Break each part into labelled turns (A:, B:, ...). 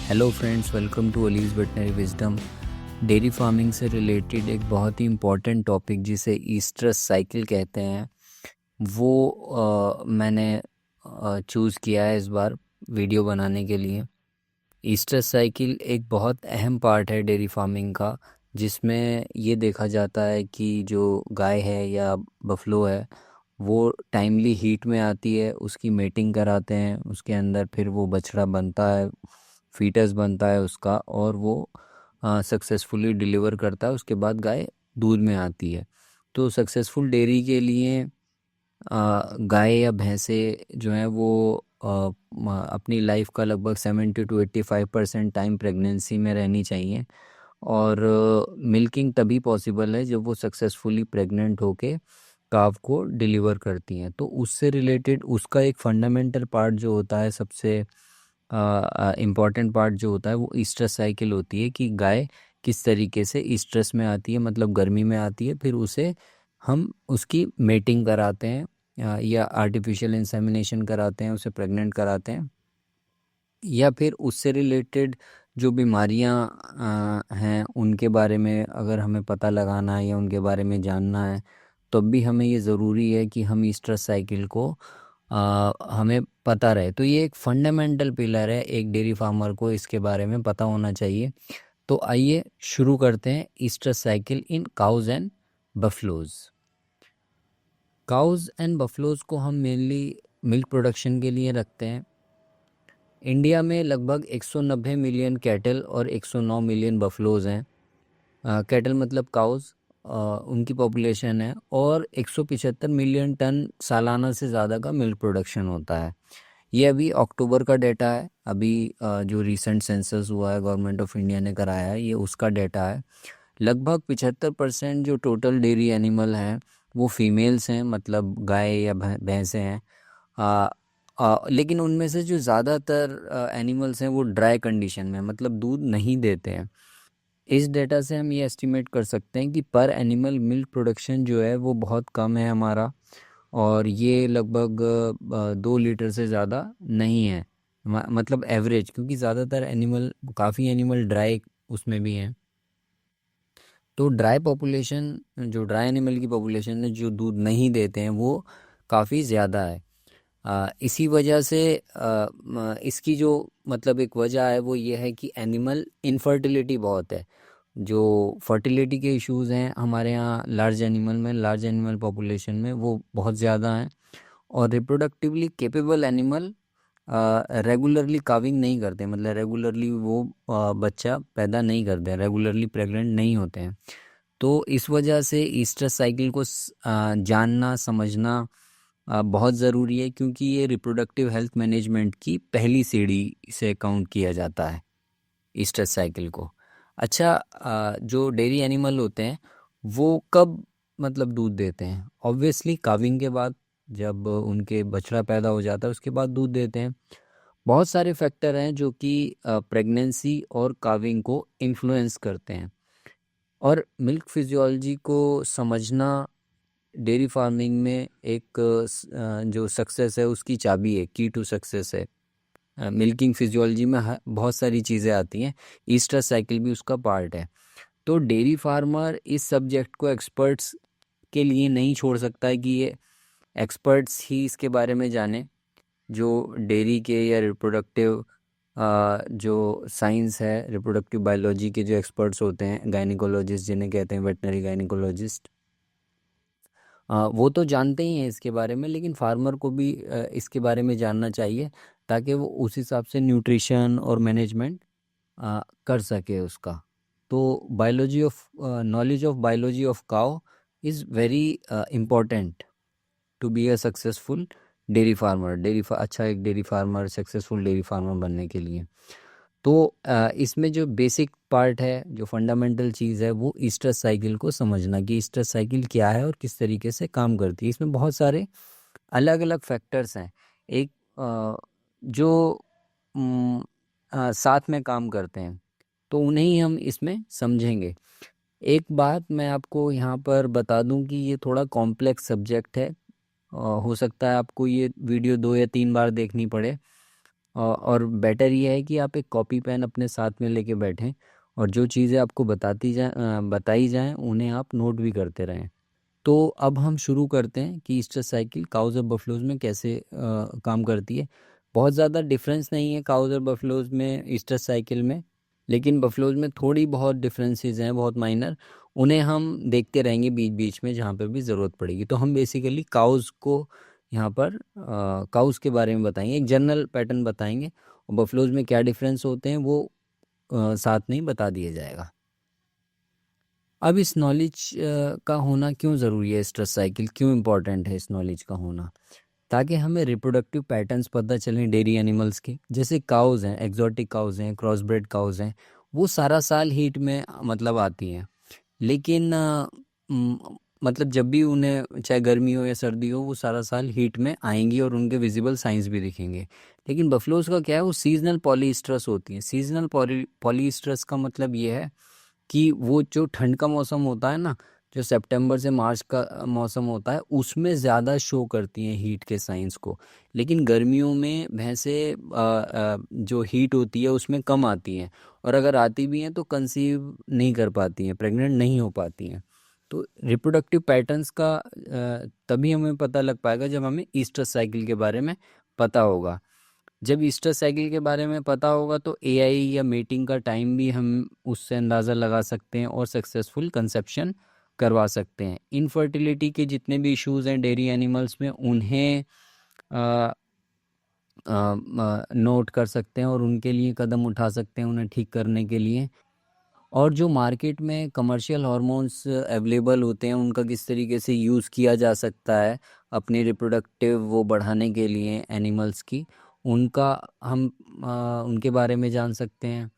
A: Hello friends, welcome to Ali's veterinary wisdom. Dairy farming से related एक बहुत ही इम्पॉर्टेंट टॉपिक जिसे ईस्ट्रस साइकिल कहते हैं वो मैंने चूज़ किया है इस बार वीडियो बनाने के लिए। ईस्ट्रस साइकिल एक बहुत अहम पार्ट है डेयरी फार्मिंग का, जिसमें ये देखा जाता है कि जो गाय है या बफलो है वो टाइमली हीट में आती है, उसकी मेटिंग कराते हैं, उसके अंदर फिर वो बछड़ा बनता है, फीटस बनता है उसका, और वो सक्सेसफुली डिलीवर करता है। उसके बाद गाय दूध में आती है। तो सक्सेसफुल डेयरी के लिए गाय या भैंसे जो हैं वो अपनी लाइफ का लगभग 70 to 85% टाइम प्रेगनेंसी में रहनी चाहिए। और मिल्किंग तभी पॉसिबल है जब वो सक्सेसफुली प्रेग्नेंट होके काव को डिलीवर करती हैं। तो उससे रिलेटेड उसका एक फंडामेंटल पार्ट जो होता है, सबसे इम्पॉर्टेंट पार्ट जो होता है, वो ईस्ट्रस साइकिल होती है कि गाय किस तरीके से ईस्ट्रस में आती है, मतलब गर्मी में आती है, फिर उसे हम उसकी मेटिंग कराते हैं या आर्टिफिशियल इंसेमिनेशन कराते हैं, उसे प्रेग्नेंट कराते हैं, या फिर उससे रिलेटेड जो बीमारियां हैं उनके बारे में अगर हमें पता लगाना है या उनके बारे में जानना है, तब भी हमें ये ज़रूरी है कि हम ईस्ट्रस साइकिल को हमें पता रहे। तो ये एक फंडामेंटल पिलर है, एक डेयरी फार्मर को इसके बारे में पता होना चाहिए। तो आइए शुरू करते हैं estrus cycle in cows and buffaloes. Cause and buffaloes को हम मेनली मिल्क प्रोडक्शन के लिए रखते हैं। इंडिया में लगभग 190 मिलियन कैटल और 109 मिलियन बफलोज हैं। कैटल मतलब काउज, उनकी पॉपुलेशन है, और 175 मिलियन टन सालाना से ज़्यादा का मिल्क प्रोडक्शन होता है। ये अभी अक्टूबर का डेटा है। अभी जो रीसेंट सेंसस हुआ है, गवर्नमेंट ऑफ इंडिया ने कराया है, ये उसका डेटा है। लगभग 75% जो टोटल डेयरी एनिमल हैं वो फीमेल्स हैं, मतलब गाय या भैंसें हैं। लेकिन उनमें से जो ज़्यादातर एनिमल्स हैं वो ड्राई कंडीशन में, मतलब दूध नहीं देते हैं। इस डेटा से हम ये एस्टिमेट कर सकते हैं कि पर एनिमल मिल्क प्रोडक्शन जो है वो बहुत कम है हमारा, और ये लगभग 2 लीटर से ज़्यादा नहीं है, मतलब एवरेज, क्योंकि ज़्यादातर एनिमल, काफ़ी एनिमल ड्राई उसमें भी हैं। तो ड्राई पॉपुलेशन, जो ड्राई एनिमल की पॉपुलेशन है जो दूध नहीं देते हैं, वो काफ़ी ज़्यादा है। इसी वजह से इसकी जो मतलब एक वजह है वो ये है कि एनिमल इनफर्टिलिटी बहुत है। जो फर्टिलिटी के इश्यूज़ हैं हमारे यहाँ लार्ज एनिमल में, लार्ज एनिमल पॉपुलेशन में, वो बहुत ज़्यादा हैं। और reproductively capable animal regularly calving नहीं करते, मतलब रेगुलरली वो बच्चा पैदा नहीं करते, रेगुलरली प्रेग्नेंट नहीं होते हैं। तो इस वजह से ईस्टर साइकिल को जानना समझना बहुत ज़रूरी है, क्योंकि ये रिप्रोडक्टिव हेल्थ मैनेजमेंट की पहली सीढ़ी से काउंट किया जाता है ईस्टर साइकिल को। अच्छा, जो डेयरी एनिमल होते हैं वो कब मतलब दूध देते हैं? ऑब्वियसली काविंग के बाद, जब उनके बछड़ा पैदा हो जाता है उसके बाद दूध देते हैं। बहुत सारे फैक्टर हैं जो कि प्रेगनेंसी और काविंग को इन्फ्लुएंस करते हैं। और मिल्क फिजियोलॉजी को समझना डेयरी फार्मिंग में एक जो सक्सेस है उसकी चाबी है, की टू सक्सेस है। मिल्किंग फिजियोलॉजी में बहुत सारी चीज़ें आती हैं, ईस्टर साइकिल भी उसका पार्ट है। तो डेयरी फार्मर इस सब्जेक्ट को एक्सपर्ट्स के लिए नहीं छोड़ सकता है कि ये एक्सपर्ट्स ही इसके बारे में जाने। जो डेयरी के या रिप्रोडक्टिव जो साइंस है, रिप्रोडक्टिव बायोलॉजी के जो एक्सपर्ट्स होते हैं, गायनिकोलॉजिस्ट जिन्हें कहते हैं, वेटनरी गायनिकोलॉजिस्ट, वो तो जानते ही हैं इसके बारे में, लेकिन फार्मर को भी इसके बारे में जानना चाहिए, ताकि वो उस हिसाब से न्यूट्रिशन और मैनेजमेंट कर सके उसका। तो biology of knowledge of biology of cow is very important to be a successful dairy farmer, अच्छा एक dairy farmer, successful dairy farmer बनने के लिए। तो इसमें जो बेसिक पार्ट है, जो फंडामेंटल चीज़ है, वो ईस्टर साइकिल को समझना कि ईस्टर साइकिल क्या है और किस तरीके से काम करती है। इसमें बहुत सारे अलग अलग फैक्टर्स हैं, एक जो साथ में काम करते हैं, तो उन्हें ही हम इसमें समझेंगे। एक बात मैं आपको यहाँ पर बता दूं कि ये थोड़ा कॉम्प्लेक्स सब्जेक्ट है। हो सकता है आपको ये वीडियो 2 या 3 बार देखनी पड़े, और बेटर ये है कि आप एक कॉपी पेन अपने साथ में लेके बैठें और जो चीज़ें आपको बताई जाएं उन्हें आप नोट भी करते रहें। तो अब हम शुरू करते हैं कि ईस्टर साइकिल काउज और बफलोज में कैसे काम करती है। बहुत ज़्यादा डिफरेंस नहीं है काउज और बफलोज में ईस्टर साइकिल में, लेकिन बफलोज में थोड़ी बहुत डिफरेंसेस हैं, बहुत माइनर। उन्हें हम देखते रहेंगे बीच बीच में जहाँ पे भी ज़रूरत पड़ेगी। तो हम बेसिकली काउज को यहाँ पर काउज के बारे में बताएंगे, एक जनरल पैटर्न बताएंगे, और बफलोज में क्या डिफरेंस होते हैं वो साथ में ही बता दिया जाएगा। अब इस नॉलेज का होना क्यों ज़रूरी है, स्ट्रेस साइकिल क्यों इम्पोर्टेंट है इस नॉलेज का होना, ताकि हमें रिप्रोडक्टिव पैटर्न्स पता चलें डेयरी एनिमल्स के। जैसे काउज हैं, एग्जॉटिक काउज हैं, क्रॉसब्रेड काउज हैं, वो सारा साल हीट में मतलब आती हैं, लेकिन मतलब जब भी उन्हें चाहे गर्मी हो या सर्दी हो वो सारा साल हीट में आएंगी और उनके विजिबल साइंस भी दिखेंगे। लेकिन बफलोज का क्या है, वो सीजनल पॉलीस्ट्रस होती हैं। सीजनल पॉलीस्ट्रस का मतलब ये है कि वो जो ठंड का मौसम होता है ना, जो सितंबर से मार्च का मौसम होता है, उसमें ज़्यादा शो करती हैं हीट के साइंस को। लेकिन गर्मियों में भैंसें जो हीट होती है उसमें कम आती हैं, और अगर आती भी हैं तो कंसीव नहीं कर पाती हैं, प्रेग्नेंट नहीं हो पाती हैं। तो रिप्रोडक्टिव पैटर्न्स का तभी हमें पता लग पाएगा जब हमें ईस्टर साइकिल के बारे में पता होगा। जब ईस्टर साइकिल के बारे में पता होगा तो एआई या मीटिंग का टाइम भी हम उससे अंदाज़ा लगा सकते हैं और सक्सेसफुल कंसेप्शन करवा सकते हैं। इनफर्टिलिटी के जितने भी इश्यूज हैं डेयरी एनिमल्स में, उन्हें नोट कर सकते हैं और उनके लिए कदम उठा सकते हैं उन्हें ठीक करने के लिए। और जो मार्केट में कमर्शियल हार्मोन्स अवेलेबल होते हैं उनका किस तरीके से यूज़ किया जा सकता है अपनी रिप्रोडक्टिव वो बढ़ाने के लिए एनिमल्स की, उनका हम उनके बारे में जान सकते हैं।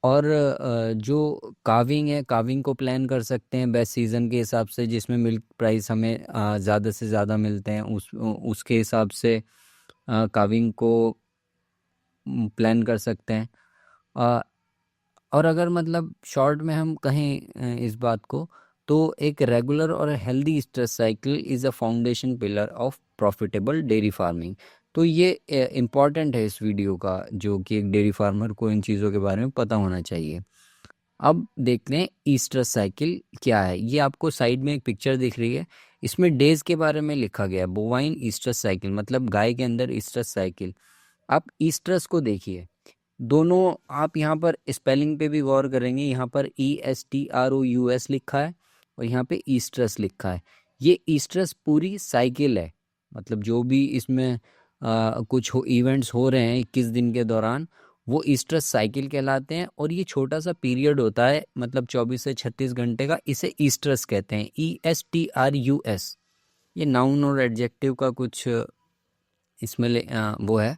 A: और जो काविंग है, काविंग को प्लान कर सकते हैं बेस्ट सीज़न के हिसाब से, जिसमें मिल्क प्राइस हमें ज़्यादा से ज़्यादा मिलते हैं, उसके हिसाब से काविंग को प्लान कर सकते हैं। और अगर मतलब शॉर्ट में हम कहें इस बात को, तो एक रेगुलर और healthy stress cycle is a foundation pillar of profitable dairy farming. तो ये इम्पॉर्टेंट है इस वीडियो का, जो कि एक डेयरी फार्मर को इन चीज़ों के बारे में पता होना चाहिए। अब देखते हैं ईस्टर साइकिल क्या है। ये आपको साइड में एक पिक्चर दिख रही है, इसमें डेज के बारे में लिखा गया है। बोवाइन ईस्टर साइकिल मतलब गाय के अंदर ईस्टर साइकिल। आप ईस्टर्स को देखिए, दोनों आप यहाँ पर स्पेलिंग पे भी गौर करेंगे, यहाँ पर ESTROUS लिखा है और यहाँ पे ईस्टर्स लिखा है। ये ईस्टर्स पूरी साइकिल है, मतलब जो भी इसमें कुछ इवेंट्स हो रहे हैं 21 दिन के दौरान, वो ईस्टर साइकिल कहलाते हैं। और ये छोटा सा पीरियड होता है, मतलब 24 से 36 घंटे का, इसे ईस्टर्स कहते हैं। ESTRUS, ये नाउन और एडजेक्टिव का कुछ इसमें वो है।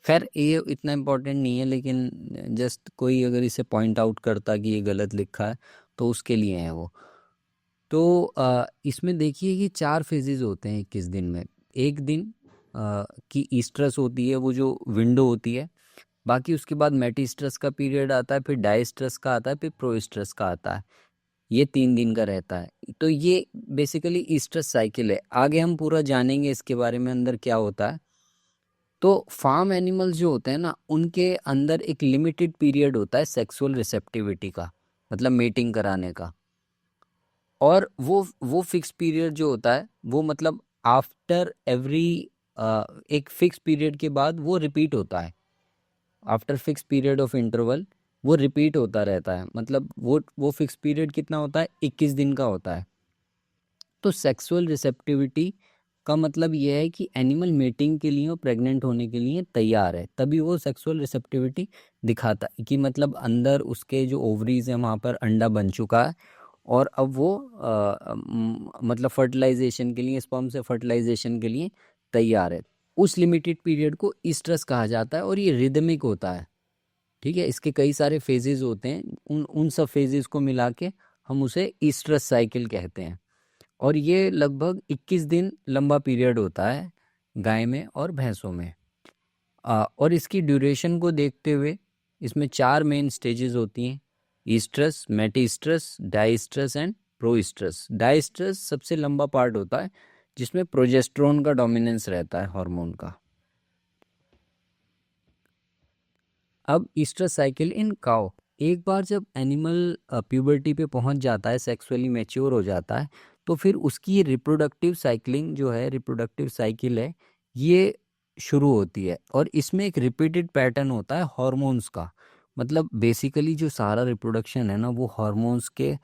A: खैर ये इतना इम्पोर्टेंट नहीं है, लेकिन जस्ट कोई अगर इसे पॉइंट आउट करता कि ये गलत लिखा है तो उसके लिए है वो। तो इसमें देखिए कि 4 फेजेस होते हैं 21 दिन में। एक दिन की ईस्ट्रस होती है, वो जो विंडो होती है। बाकी उसके बाद मेटिस्ट्रस का पीरियड आता है, फिर डाइस्ट्रस का आता है, फिर प्रोइस्ट्रस का आता है। ये 3 दिन का रहता है। तो ये बेसिकली ईस्ट्रस साइकिल है। आगे हम पूरा जानेंगे इसके बारे में अंदर क्या होता है। तो फार्म एनिमल्स जो होते हैं ना, उनके अंदर एक लिमिटेड पीरियड होता है सेक्सुअल रिसेप्टिविटी का, मतलब मेटिंग कराने का। और वो फिक्स पीरियड जो होता है वो मतलब आफ्टर एवरी एक फिक्स पीरियड के बाद वो रिपीट होता है। After fix period of interval वो रिपीट होता रहता है। मतलब वो फिक्स पीरियड कितना होता है, 21 दिन का होता है। तो सेक्सुअल रिसेप्टिविटी का मतलब ये है कि एनिमल मेटिंग के लिए और प्रेग्नेंट होने के लिए तैयार है, तभी वो सेक्सुअल रिसेप्टिविटी दिखाता है कि मतलब अंदर उसके जो ओवरीज हैं वहाँ पर अंडा बन चुका है और अब वो मतलब फर्टिलाइजेशन के लिए, स्पर्म से फर्टिलाइजेशन के लिए तैयार है। उस लिमिटेड पीरियड को ईस्ट्रस कहा जाता है और ये रिदमिक होता है। ठीक है, इसके कई सारे फेजेस होते हैं, उन सब फेजेस को मिला के हम उसे ईस्ट्रस साइकिल कहते हैं। और ये लगभग 21 दिन लंबा पीरियड होता है गाय में और भैंसों में। और इसकी ड्यूरेशन को देखते हुए इसमें 4 मेन स्टेजेस होती हैं: ईस्ट्रस, मेटिस्ट्रस, डाइस्ट्रस एंड प्रोइस्ट्रस। डाइस्ट्रस सबसे लंबा पार्ट होता है जिसमें प्रोजेस्टेरोन का डोमिनेंस रहता है, हार्मोन का। अब ईस्टर साइकिल इन काउ, एक बार जब एनिमल प्यूबर्टी पे पहुंच जाता है, सेक्सुअली मैच्योर हो जाता है, तो फिर उसकी रिप्रोडक्टिव साइकिलिंग जो है, रिप्रोडक्टिव साइकिल है, ये शुरू होती है। और इसमें एक रिपीटेड पैटर्न होता है हॉर्मोन्स का। मतलब बेसिकली जो सारा रिप्रोडक्शन है ना, वो हॉर्मोन्स के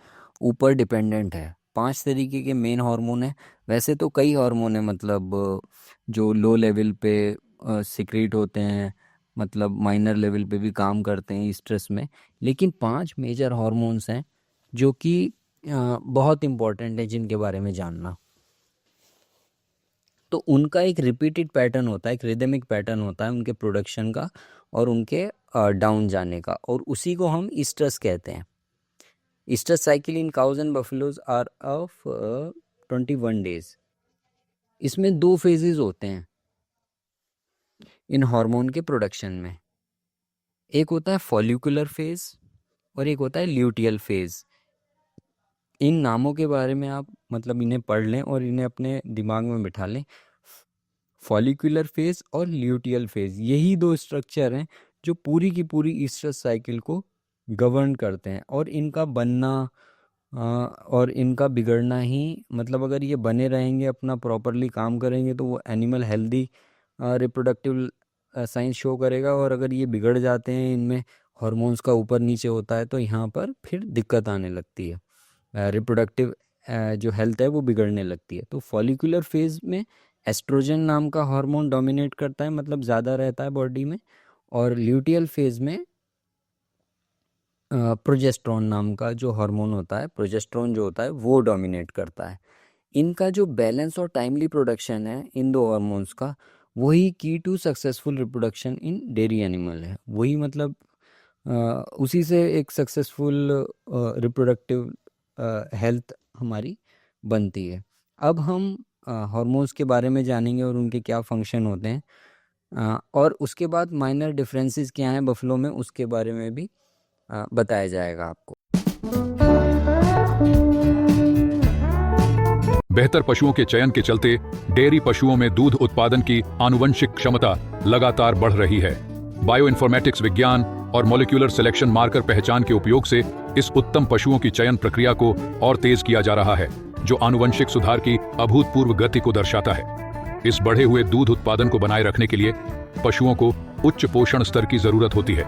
A: ऊपर डिपेंडेंट है। 5 तरीके के मेन हार्मोन है। वैसे तो कई हार्मोन है, मतलब जो लो लेवल पे सिक्रीट होते हैं, मतलब माइनर लेवल पे भी काम करते हैं स्ट्रेस में। लेकिन 5 मेजर हार्मोन्स हैं जो कि बहुत इम्पोर्टेंट है, जिनके बारे में जानना। तो उनका एक रिपीटेड पैटर्न होता है, एक रिदमिक पैटर्न होता है उनके प्रोडक्शन का और उनके डाउन जाने का, और उसी को हम ईस्ट्रस कहते हैं। Estrus cycle in cows and buffaloes are of 21 days. इसमें 2 फेजेस होते हैं इन हार्मोन के प्रोडक्शन में। एक होता है फॉलिकुलर फेज और एक होता है ल्यूटियल फेज। इन नामों के बारे में आप मतलब इन्हें पढ़ लें और इन्हें अपने दिमाग में बिठा लें। फॉलिकुलर फेज और ल्यूटियल फेज, यही 2 स्ट्रक्चर हैं जो पूरी की पूरी ईस्ट्रस साइकिल को गवर्न करते हैं। और इनका बनना और इनका बिगड़ना ही, मतलब अगर ये बने रहेंगे, अपना प्रॉपरली काम करेंगे, तो वो animal healthy reproductive science show करेगा। और अगर ये बिगड़ जाते हैं, इनमें हार्मोन्स का ऊपर नीचे होता है, तो यहाँ पर फिर दिक्कत आने लगती है, रिप्रोडक्टिव जो हेल्थ है वो बिगड़ने लगती है। तो फॉलिकुलर फेज में एस्ट्रोजन नाम का हार्मोन डोमिनेट करता है, मतलब ज़्यादा रहता है बॉडी में। और ल्यूटियल फेज में प्रोजेस्ट्रॉन नाम का जो हार्मोन होता है, प्रोजेस्ट्रॉन जो होता है, वो डोमिनेट करता है। इनका जो बैलेंस और टाइमली प्रोडक्शन है इन 2 हार्मोन्स का, वही key to successful reproduction in dairy animal है। वही मतलब उसी से एक सक्सेसफुल रिप्रोडक्टिव हेल्थ हमारी बनती है। अब हम हार्मोन्स के बारे में जानेंगे और उनके क्या फंक्शन होते हैं, और उसके बाद माइनर डिफरेंसेस क्या हैं बफलो में, उसके बारे में भी बताया जाएगा आपको।
B: बेहतर पशुओं के चयन के चलते डेयरी पशुओं में दूध उत्पादन की आनुवंशिक क्षमता लगातार बढ़ रही है। बायोइन्फॉर्मेटिक्स विज्ञान और मॉलिक्यूलर सिलेक्शन मार्कर पहचान के उपयोग से इस उत्तम पशुओं की चयन प्रक्रिया को और तेज किया जा रहा है, जो आनुवंशिक सुधार की अभूतपूर्व गति को दर्शाता है। इस बढ़े हुए दूध उत्पादन को बनाए रखने के लिए पशुओं को उच्च पोषण स्तर की जरूरत होती है,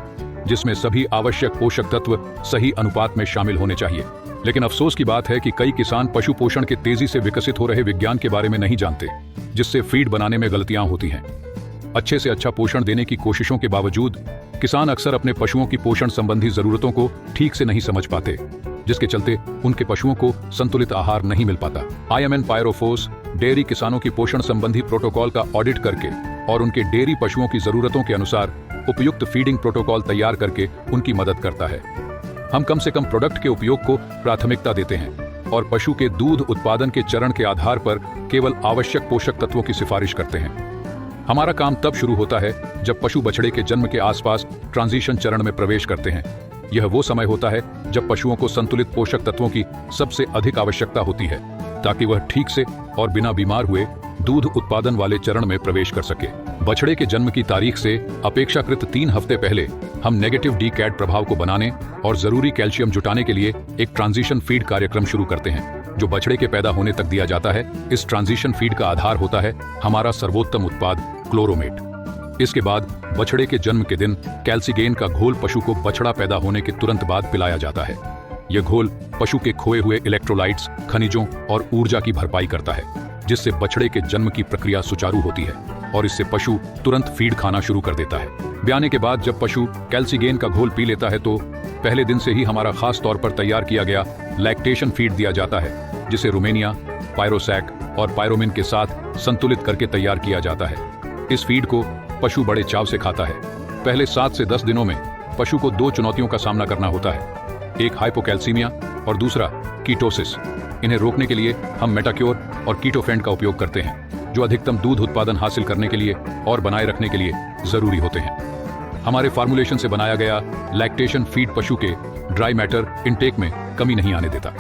B: जिसमें सभी आवश्यक पोषक तत्व सही अनुपात में शामिल होने चाहिए। लेकिन अफसोस की बात है कि कई किसान पशु पोषण के तेजी से विकसित हो रहे विज्ञान के बारे में नहीं जानते, जिससे फीड बनाने में गलतियां होती हैं। अच्छे से अच्छा पोषण देने की कोशिशों के बावजूद किसान अक्सर अपने पशुओं की पोषण संबंधी जरूरतों को ठीक से नहीं समझ पाते, जिसके चलते उनके पशुओं को संतुलित आहार नहीं मिल पाता। IMN पायरोफोर्स डेयरी किसानों की पोषण संबंधी प्रोटोकॉल का ऑडिट करके और उनके डेयरी पशुओं की जरूरतों के अनुसार उपयुक्त फीडिंग प्रोटोकॉल तैयार करके उनकी मदद करता है। हम कम से कम प्रोडक्ट के उपयोग को प्राथमिकता देते हैं और पशु के दूध उत्पादन के चरण के आधार पर केवल आवश्यक पोषक तत्वों की सिफारिश करते हैं। हमारा काम तब शुरू होता है जब पशु बछड़े के जन्म के आसपास ट्रांजिशन चरण में प्रवेश करते हैं। यह वो समय होता है जब पशुओं को संतुलित पोषक तत्वों की सबसे अधिक आवश्यकता होती है, ताकि वह ठीक से और बिना बीमार हुए दूध उत्पादन वाले चरण में प्रवेश कर सके। बछड़े के जन्म की तारीख से अपेक्षाकृत 3 हफ्ते पहले हम नेगेटिव डीकैड प्रभाव को बनाने और जरूरी कैल्शियम जुटाने के लिए एक ट्रांजिशन फीड कार्यक्रम शुरू करते हैं, जो बछड़े के पैदा होने तक दिया जाता है। इस ट्रांजिशन फीड का आधार होता है हमारा सर्वोत्तम उत्पाद क्लोरोमेट। इसके बाद बछड़े के जन्म के दिन कैल्सीगेन का घोल पशु को बछड़ा पैदा होने के तुरंत बाद पिलाया जाता है। यह घोल पशु के खोए हुए इलेक्ट्रोलाइट्स, खनिजों और ऊर्जा की भरपाई करता है, जिससे बछड़े के जन्म की प्रक्रिया सुचारू होती है और इससे पशु तुरंत फीड खाना शुरू कर देता है। ब्याने के बाद जब पशु कैल्सीगेन का घोल पी लेता है तो पहले दिन से ही हमारा खास तौर पर तैयार किया गया लैक्टेशन फीड दिया जाता है, जिसे रुमेनिया, पायरोसैक और पायरोमिन के साथ संतुलित करके तैयार किया जाता है। इस फीड को पशु बड़े चाव से खाता है। पहले 7 से 10 दिनों में पशु को 2 चुनौतियों का सामना करना होता है, एक हाइपोकैल्सीमिया और दूसरा कीटोसिस। इन्हें रोकने के लिए हम मेटाक्योर और कीटोफेंड का उपयोग करते हैं, जो अधिकतम दूध उत्पादन हासिल करने के लिए और बनाए रखने के लिए जरूरी होते हैं। हमारे फार्मूलेशन से बनाया गया लैक्टेशन फीड पशु के ड्राई मैटर इनटेक में कमी नहीं आने देता।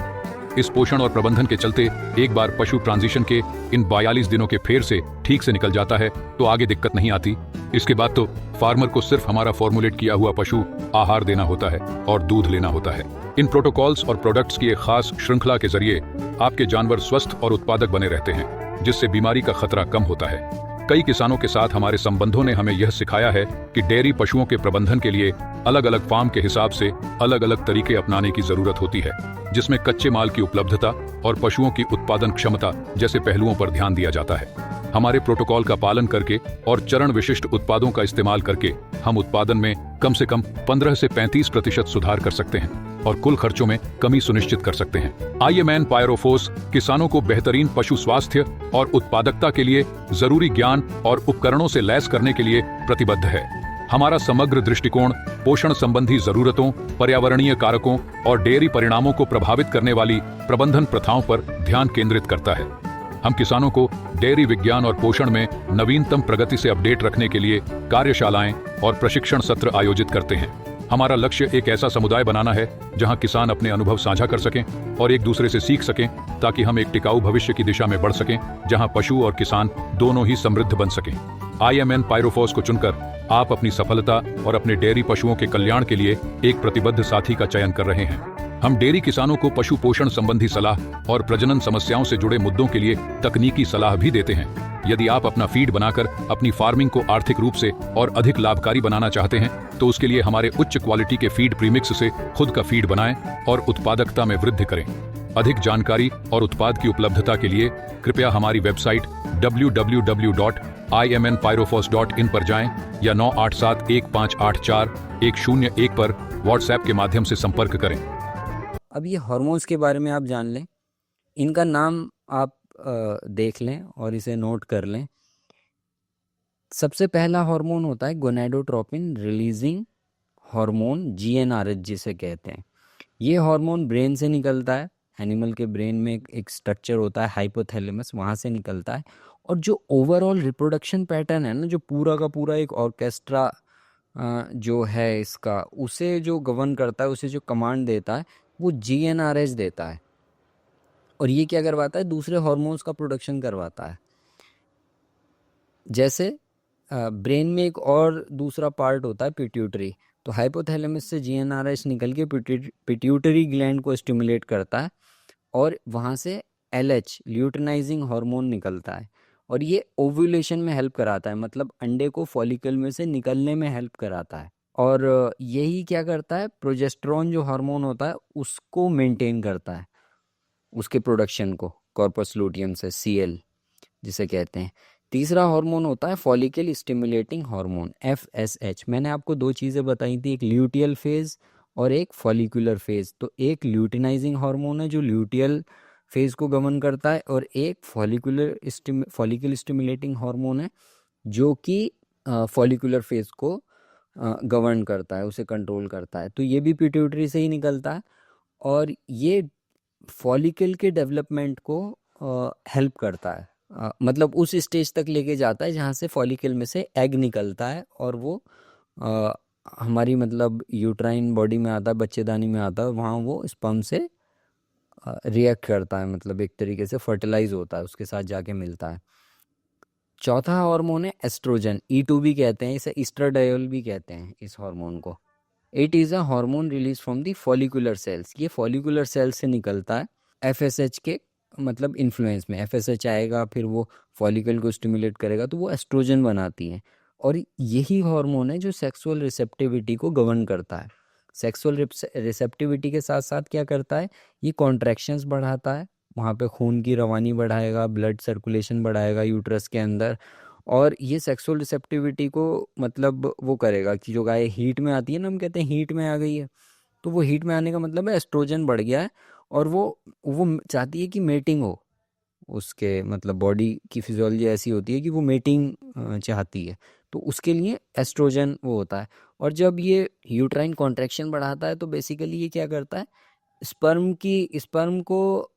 B: इस पोषण और प्रबंधन के चलते एक बार पशु ट्रांजिशन के इन 42 दिनों के फेर से ठीक से निकल जाता है तो आगे दिक्कत नहीं आती। इसके बाद तो फार्मर को सिर्फ हमारा फॉर्मुलेट किया हुआ पशु आहार देना होता है और दूध लेना होता है। इन प्रोटोकॉल्स और प्रोडक्ट्स की एक खास श्रृंखला के जरिए आपके जानवर स्वस्थ और उत्पादक बने रहते हैं, जिससे बीमारी का खतरा कम होता है। कई किसानों के साथ हमारे संबंधों ने हमें यह सिखाया है कि डेयरी पशुओं के प्रबंधन के लिए अलग अलग फार्म के हिसाब से अलग अलग तरीके अपनाने की जरूरत होती है, जिसमें कच्चे माल की उपलब्धता और पशुओं की उत्पादन क्षमता जैसे पहलुओं पर ध्यान दिया जाता है। हमारे प्रोटोकॉल का पालन करके और चरण विशिष्ट उत्पादों का इस्तेमाल करके हम उत्पादन में कम से कम 15 से 35% सुधार कर सकते हैं और कुल खर्चों में कमी सुनिश्चित कर सकते हैं। आईएमएन पायरोफोस किसानों को बेहतरीन पशु स्वास्थ्य और उत्पादकता के लिए जरूरी ज्ञान और उपकरणों से लैस करने के लिए प्रतिबद्ध है। हमारा समग्र दृष्टिकोण पोषण संबंधी जरूरतों, पर्यावरणीय कारकों और डेयरी परिणामों को प्रभावित करने वाली प्रबंधन प्रथाओं पर ध्यान केंद्रित करता है। हम किसानों को डेयरी विज्ञान और पोषण में नवीनतम प्रगति से अपडेट रखने के लिए कार्यशालाएं और प्रशिक्षण सत्र आयोजित करते हैं। हमारा लक्ष्य एक ऐसा समुदाय बनाना है जहां किसान अपने अनुभव साझा कर सकें और एक दूसरे से सीख सकें, ताकि हम एक टिकाऊ भविष्य की दिशा में बढ़ सकें जहां पशु और किसान दोनों ही समृद्ध बन सकें। आईएमएन पायरोफोस को चुनकर आप अपनी सफलता और अपने डेयरी पशुओं के कल्याण के लिए एक प्रतिबद्ध साथी का चयन कर रहे हैं। हम डेयरी किसानों को पशु पोषण संबंधी सलाह और प्रजनन समस्याओं से जुड़े मुद्दों के लिए तकनीकी सलाह भी देते हैं। यदि आप अपना फीड बनाकर अपनी फार्मिंग को आर्थिक रूप से और अधिक लाभकारी बनाना चाहते हैं तो उसके लिए हमारे उच्च क्वालिटी के फीड प्रीमिक्स से खुद का फीड बनाएं और उत्पादकता में वृद्धि करें। अधिक जानकारी और उत्पाद की उपलब्धता के लिए कृपया हमारी वेबसाइट www.imnpyrophos.in पर जाएं या 9871584101 पर व्हाट्सएप के माध्यम से संपर्क करें।
A: अब ये हार्मोन्स के बारे में आप जान लें, इनका नाम आप देख लें और इसे नोट कर लें। सबसे पहला हार्मोन होता है गोनेडोट्रोपिन रिलीजिंग हार्मोन, जीएनआरएच जिसे कहते हैं। ये हार्मोन ब्रेन से निकलता है। एनिमल के ब्रेन में एक स्ट्रक्चर होता है हाइपोथैलेमस, वहाँ से निकलता है। और जो ओवरऑल रिप्रोडक्शन पैटर्न है ना, जो पूरा का पूरा एक ऑर्केस्ट्रा जो है इसका, उसे जो गवर्न करता है, उसे जो कमांड देता है, वो जीएनआरएच देता है। और ये क्या करवाता है? दूसरे हार्मोन्स का प्रोडक्शन करवाता है। जैसे ब्रेन में एक और दूसरा पार्ट होता है पिट्यूटरी, तो हाइपोथैलेमस से जीएनआरएच निकल के पिट्यूटरी ग्लैंड को स्टिमुलेट करता है और वहाँ से एलएच ल्यूटिनाइजिंग हार्मोन निकलता है और ये ओव्यूलेशन में हेल्प कराता है, मतलब अंडे को फॉलिकल में से निकलने में हेल्प कराता है। और यही क्या करता है? प्रोजेस्टेरॉन जो हार्मोन होता है उसको मेंटेन करता है, उसके प्रोडक्शन को कॉर्पस लूटियम से, सीएल जिसे कहते हैं। तीसरा हार्मोन होता है फॉलिकल स्टिमुलेटिंग हार्मोन, एफएसएच। मैंने आपको दो चीज़ें बताई थी, एक ल्यूटियल फेज और एक फॉलिकुलर फेज। तो एक ल्यूटिनाइजिंग हार्मोन है जो ल्यूटियल फेज को गवर्न करता है और एक फॉलिकल स्टिमुलेटिंग हार्मोन है जो कि फॉलिकुलर फेज को गवर्न करता है, उसे कंट्रोल करता है। तो ये भी पिट्यूटरी से ही निकलता है और ये फॉलिकल के डेवलपमेंट को हेल्प करता है, मतलब उस स्टेज तक लेके जाता है जहाँ से फॉलिकल में से एग निकलता है और वो हमारी मतलब यूट्राइन बॉडी में आता है, बच्चेदानी में आता है, वहाँ वो स्पर्म से रिएक्ट करता है, मतलब एक तरीके से फर्टिलाइज होता है, उसके साथ जाके मिलता है। चौथा हार्मोन है एस्ट्रोजन, E2 भी कहते हैं इसे, ईस्ट्राडायोल भी कहते हैं इस हार्मोन को। It is a hormone release from the follicular cells, ये फॉलिकुलर सेल्स से निकलता है एफएसएच के मतलब इन्फ्लुएंस में। एफएसएच आएगा, फिर वो फॉलिकल को स्टिमुलेट करेगा तो वो एस्ट्रोजन बनाती है और यही हार्मोन है जो सेक्सुअल रिसेप्टिविटी को गवर्न करता है। सेक्सुअल रिसेप्टिविटी के साथ साथ क्या करता है? ये कॉन्ट्रैक्शंस बढ़ाता है, वहाँ पे खून की रवानी बढ़ाएगा, ब्लड सर्कुलेशन बढ़ाएगा यूट्रस के अंदर। और ये सेक्सुअल रिसेप्टिविटी को मतलब वो करेगा कि जो गाय हीट में आती है ना, हम कहते हैं हीट में आ गई है, तो वो हीट में आने का मतलब है एस्ट्रोजन बढ़ गया है और वो चाहती है कि मेटिंग हो। उसके मतलब बॉडी की फिजियोलॉजी ऐसी होती है कि वो मेटिंग चाहती है, तो उसके लिए एस्ट्रोजन वो होता है। और जब ये यूट्राइन कॉन्ट्रैक्शन बढ़ाता है तो बेसिकली ये क्या करता है? स्पर्म को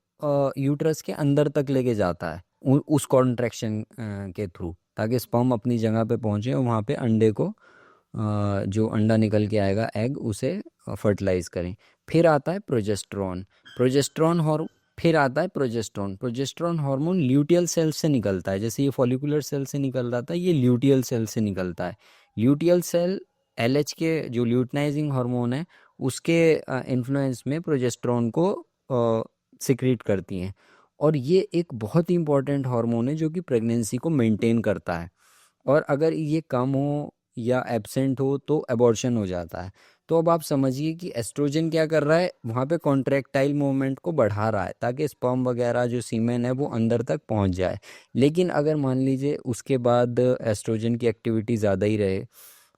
A: यूट्रस के अंदर तक लेके जाता है उस कॉन्ट्रैक्शन के थ्रू, ताकि स्पर्म अपनी जगह पे पहुंचे और वहाँ पे अंडे को जो अंडा निकल के आएगा एग, उसे फर्टिलाइज करें। फिर आता है प्रोजेस्टेरॉन। फिर आता है progesterone. Progesterone hormone luteal cell से निकलता है, जैसे ये फॉलिकुलर सेल से निकल रहा था, ये ल्यूटियल सेल से निकलता है। ल्यूटियल सेल एलएच के जो ल्यूटनाइजिंग हार्मोन है उसके इन्फ्लुएंस में प्रोजेस्टेरोन को सिक्रीट करती हैं। और ये एक बहुत ही इंपॉर्टेंट हार्मोन है जो कि प्रेगनेंसी को मेंटेन करता है, और अगर ये कम हो या एब्सेंट हो तो अबॉर्शन हो जाता है। तो अब आप समझिए कि एस्ट्रोजन क्या कर रहा है, वहाँ पे कॉन्ट्रैक्टाइल मूवमेंट को बढ़ा रहा है ताकि स्पर्म वगैरह जो सीमेन है वो अंदर तक पहुँच जाए। लेकिन अगर मान लीजिए उसके बाद एस्ट्रोजन की एक्टिविटी ज़्यादा ही रहे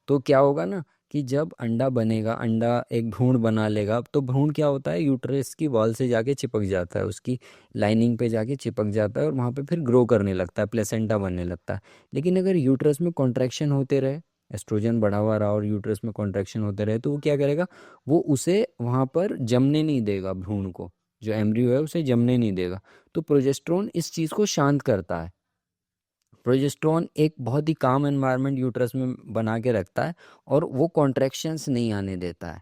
A: तो क्या होगा ना कि जब अंडा बनेगा, अंडा एक भ्रूण बना लेगा, तो भ्रूण क्या होता है यूट्रस की वॉल से जाके चिपक जाता है, उसकी लाइनिंग पे जाके चिपक जाता है और वहाँ पे फिर ग्रो करने लगता है, प्लेसेंटा बनने लगता है। लेकिन अगर यूट्रस में कॉन्ट्रैक्शन होते रहे, एस्ट्रोजन बढ़ा हुआ रहा और यूट्रस में कॉन्ट्रैक्शन होते रहे, तो वो क्या करेगा, वो उसे वहाँ पर जमने नहीं देगा, भ्रूण को, जो एम्ब्रियो है उसे जमने नहीं देगा। तो प्रोजेस्टेरोन इस चीज़ को शांत करता है। प्रोजेस्टेरोन एक बहुत ही काम एनवायरनमेंट यूट्रस में बना के रखता है और वो कॉन्ट्रैक्शंस नहीं आने देता है।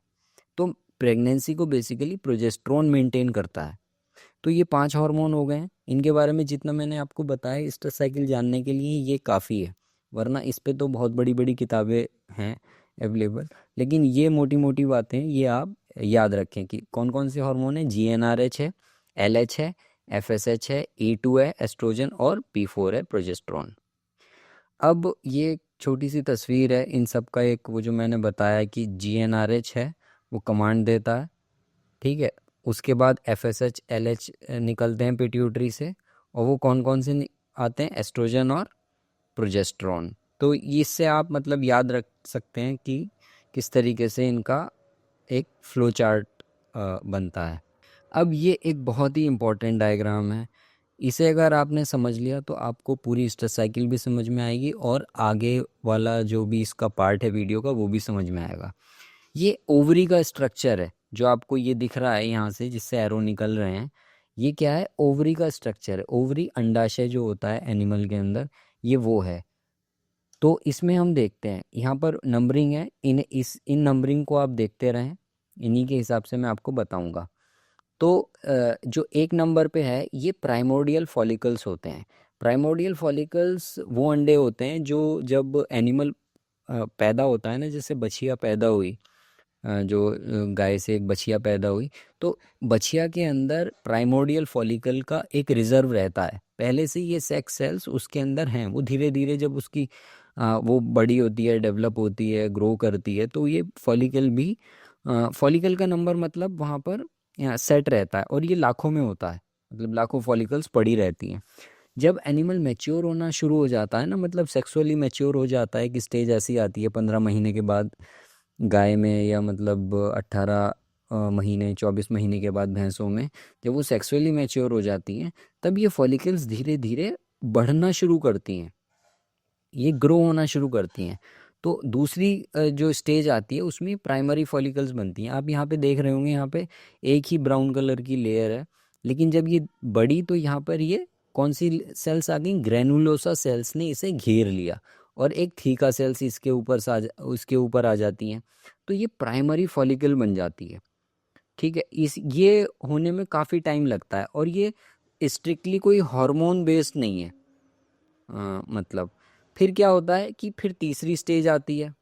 A: तो प्रेगनेंसी को बेसिकली प्रोजेस्टेरोन मेंटेन करता है। तो ये 5 हार्मोन हो गए हैं, इनके बारे में जितना मैंने आपको बताया स्ट्रेस साइकिल जानने के लिए ये काफ़ी है, वरना इस पे तो बहुत बड़ी बड़ी किताबें हैं अवेलेबल। लेकिन ये मोटी मोटी बातें ये आप याद रखें कि कौन कौन से हार्मोन है। GnRH है, LH है, FSH है, E2 है एस्ट्रोजन, और P4 है प्रोजेस्टेरोन। अब ये एक छोटी सी तस्वीर है इन सब का, एक वो जो मैंने बताया कि GnRH है वो कमांड देता है, ठीक है। उसके बाद FSH LH निकलते हैं पिट्यूटरी से, और वो कौन कौन से आते हैं, एस्ट्रोजन और प्रोजेस्टेरोन। तो इससे आप मतलब याद रख सकते हैं कि किस तरीके से इनका एक फ्लो चार्ट बनता है। अब ये एक बहुत ही इम्पोर्टेंट डायग्राम है, इसे अगर आपने समझ लिया तो आपको पूरी स्ट्रेस साइकिल भी समझ में आएगी और आगे वाला जो भी इसका पार्ट है वीडियो का वो भी समझ में आएगा। ये ओवरी का स्ट्रक्चर है जो आपको ये दिख रहा है यहाँ से, जिससे एरो निकल रहे हैं, ये क्या है, ओवरी का स्ट्रक्चर है। ओवरी अंडाशय जो होता है एनिमल के अंदर, ये वो है। तो इसमें हम देखते हैं यहाँ पर नंबरिंग है, इन नंबरिंग को आप देखते रहें, इन्हीं के हिसाब से मैं आपको बताऊंगा। तो जो 1 नंबर पे है ये प्राइमोर्डियल फॉलिकल्स होते हैं। प्राइमोर्डियल फॉलिकल्स वो अंडे होते हैं जो जब एनिमल पैदा होता है ना, जैसे बछिया पैदा हुई, जो गाय से एक बछिया पैदा हुई, तो बछिया के अंदर प्राइमोर्डियल फॉलिकल का एक रिजर्व रहता है। पहले से ये सेक्स सेल्स उसके अंदर हैं, वो धीरे धीरे जब उसकी वो बड़ी होती है, डेवलप होती है, ग्रो करती है, तो ये फॉलिकल भी फॉलिकल का नंबर मतलब वहाँ पर सेट रहता है, और ये लाखों में होता है, मतलब लाखों फॉलिकल्स पड़ी रहती हैं। जब एनिमल मैच्योर होना शुरू हो जाता है ना, मतलब सेक्सुअली मैच्योर हो जाता है, कि स्टेज ऐसी आती है 15 महीने के बाद गाय में, या मतलब 18 महीने 24 महीने के बाद भैंसों में, जब वो सेक्सुअली मैच्योर हो जाती हैं तब ये फॉलिकल्स धीरे धीरे बढ़ना शुरू करती हैं, ये ग्रो होना शुरू करती हैं। तो दूसरी जो स्टेज आती है उसमें प्राइमरी फॉलिकल्स बनती हैं। आप यहाँ पे देख रहे होंगे, यहाँ पे एक ही ब्राउन कलर की लेयर है, लेकिन जब ये बड़ी तो यहाँ पर ये कौन सी सेल्स आ गई, ग्रेनुलोसा सेल्स ने इसे घेर लिया, और एक थीका सेल्स उसके ऊपर आ जाती हैं, तो ये प्राइमरी फॉलिकल बन जाती है, ठीक है। ये होने में काफ़ी टाइम लगता है, और ये स्ट्रिक्टली कोई हार्मोन बेस्ड नहीं है। मतलब फिर क्या होता है कि फिर तीसरी स्टेज आती है।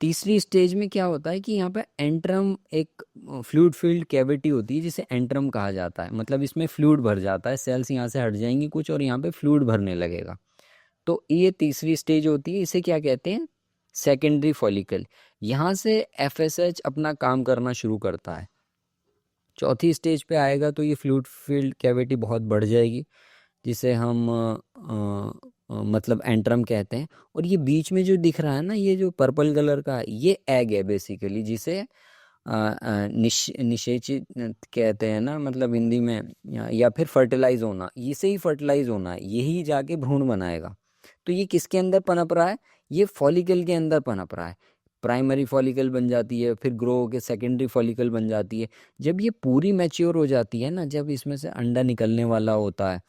A: तीसरी स्टेज में क्या होता है कि यहाँ पे एंट्रम, एक फ्लूइड फील्ड कैविटी होती है जिसे एंट्रम कहा जाता है, मतलब इसमें फ्लूइड भर जाता है, सेल्स यहाँ से हट जाएंगी कुछ और यहाँ पे फ्लूइड भरने लगेगा। तो ये तीसरी स्टेज होती है, इसे क्या कहते हैं, सेकेंडरी फॉलिकल। यहाँ से FSH अपना काम करना शुरू करता है। चौथी स्टेज पे आएगा तो ये फ्लूइड फील्ड कैविटी बहुत बढ़ जाएगी, जिसे हम मतलब एंट्रम कहते हैं। और ये बीच में जो दिख रहा है ना, ये जो पर्पल कलर का है, ये एग है बेसिकली, जिसे निषेचित कहते हैं ना, मतलब हिंदी में, या फिर फर्टिलाइज होना, इसे ही फर्टिलाइज होना है, यही जाके भ्रूण बनाएगा। तो ये किसके अंदर पनप रहा है, ये फॉलिकल के अंदर पनप रहा है। प्राइमरी फॉलिकल बन जाती है, फिर ग्रो होकर सेकेंडरी फॉलिकल बन जाती है। जब ये पूरी मैच्योर हो जाती है ना, जब इसमें से अंडा निकलने वाला होता है,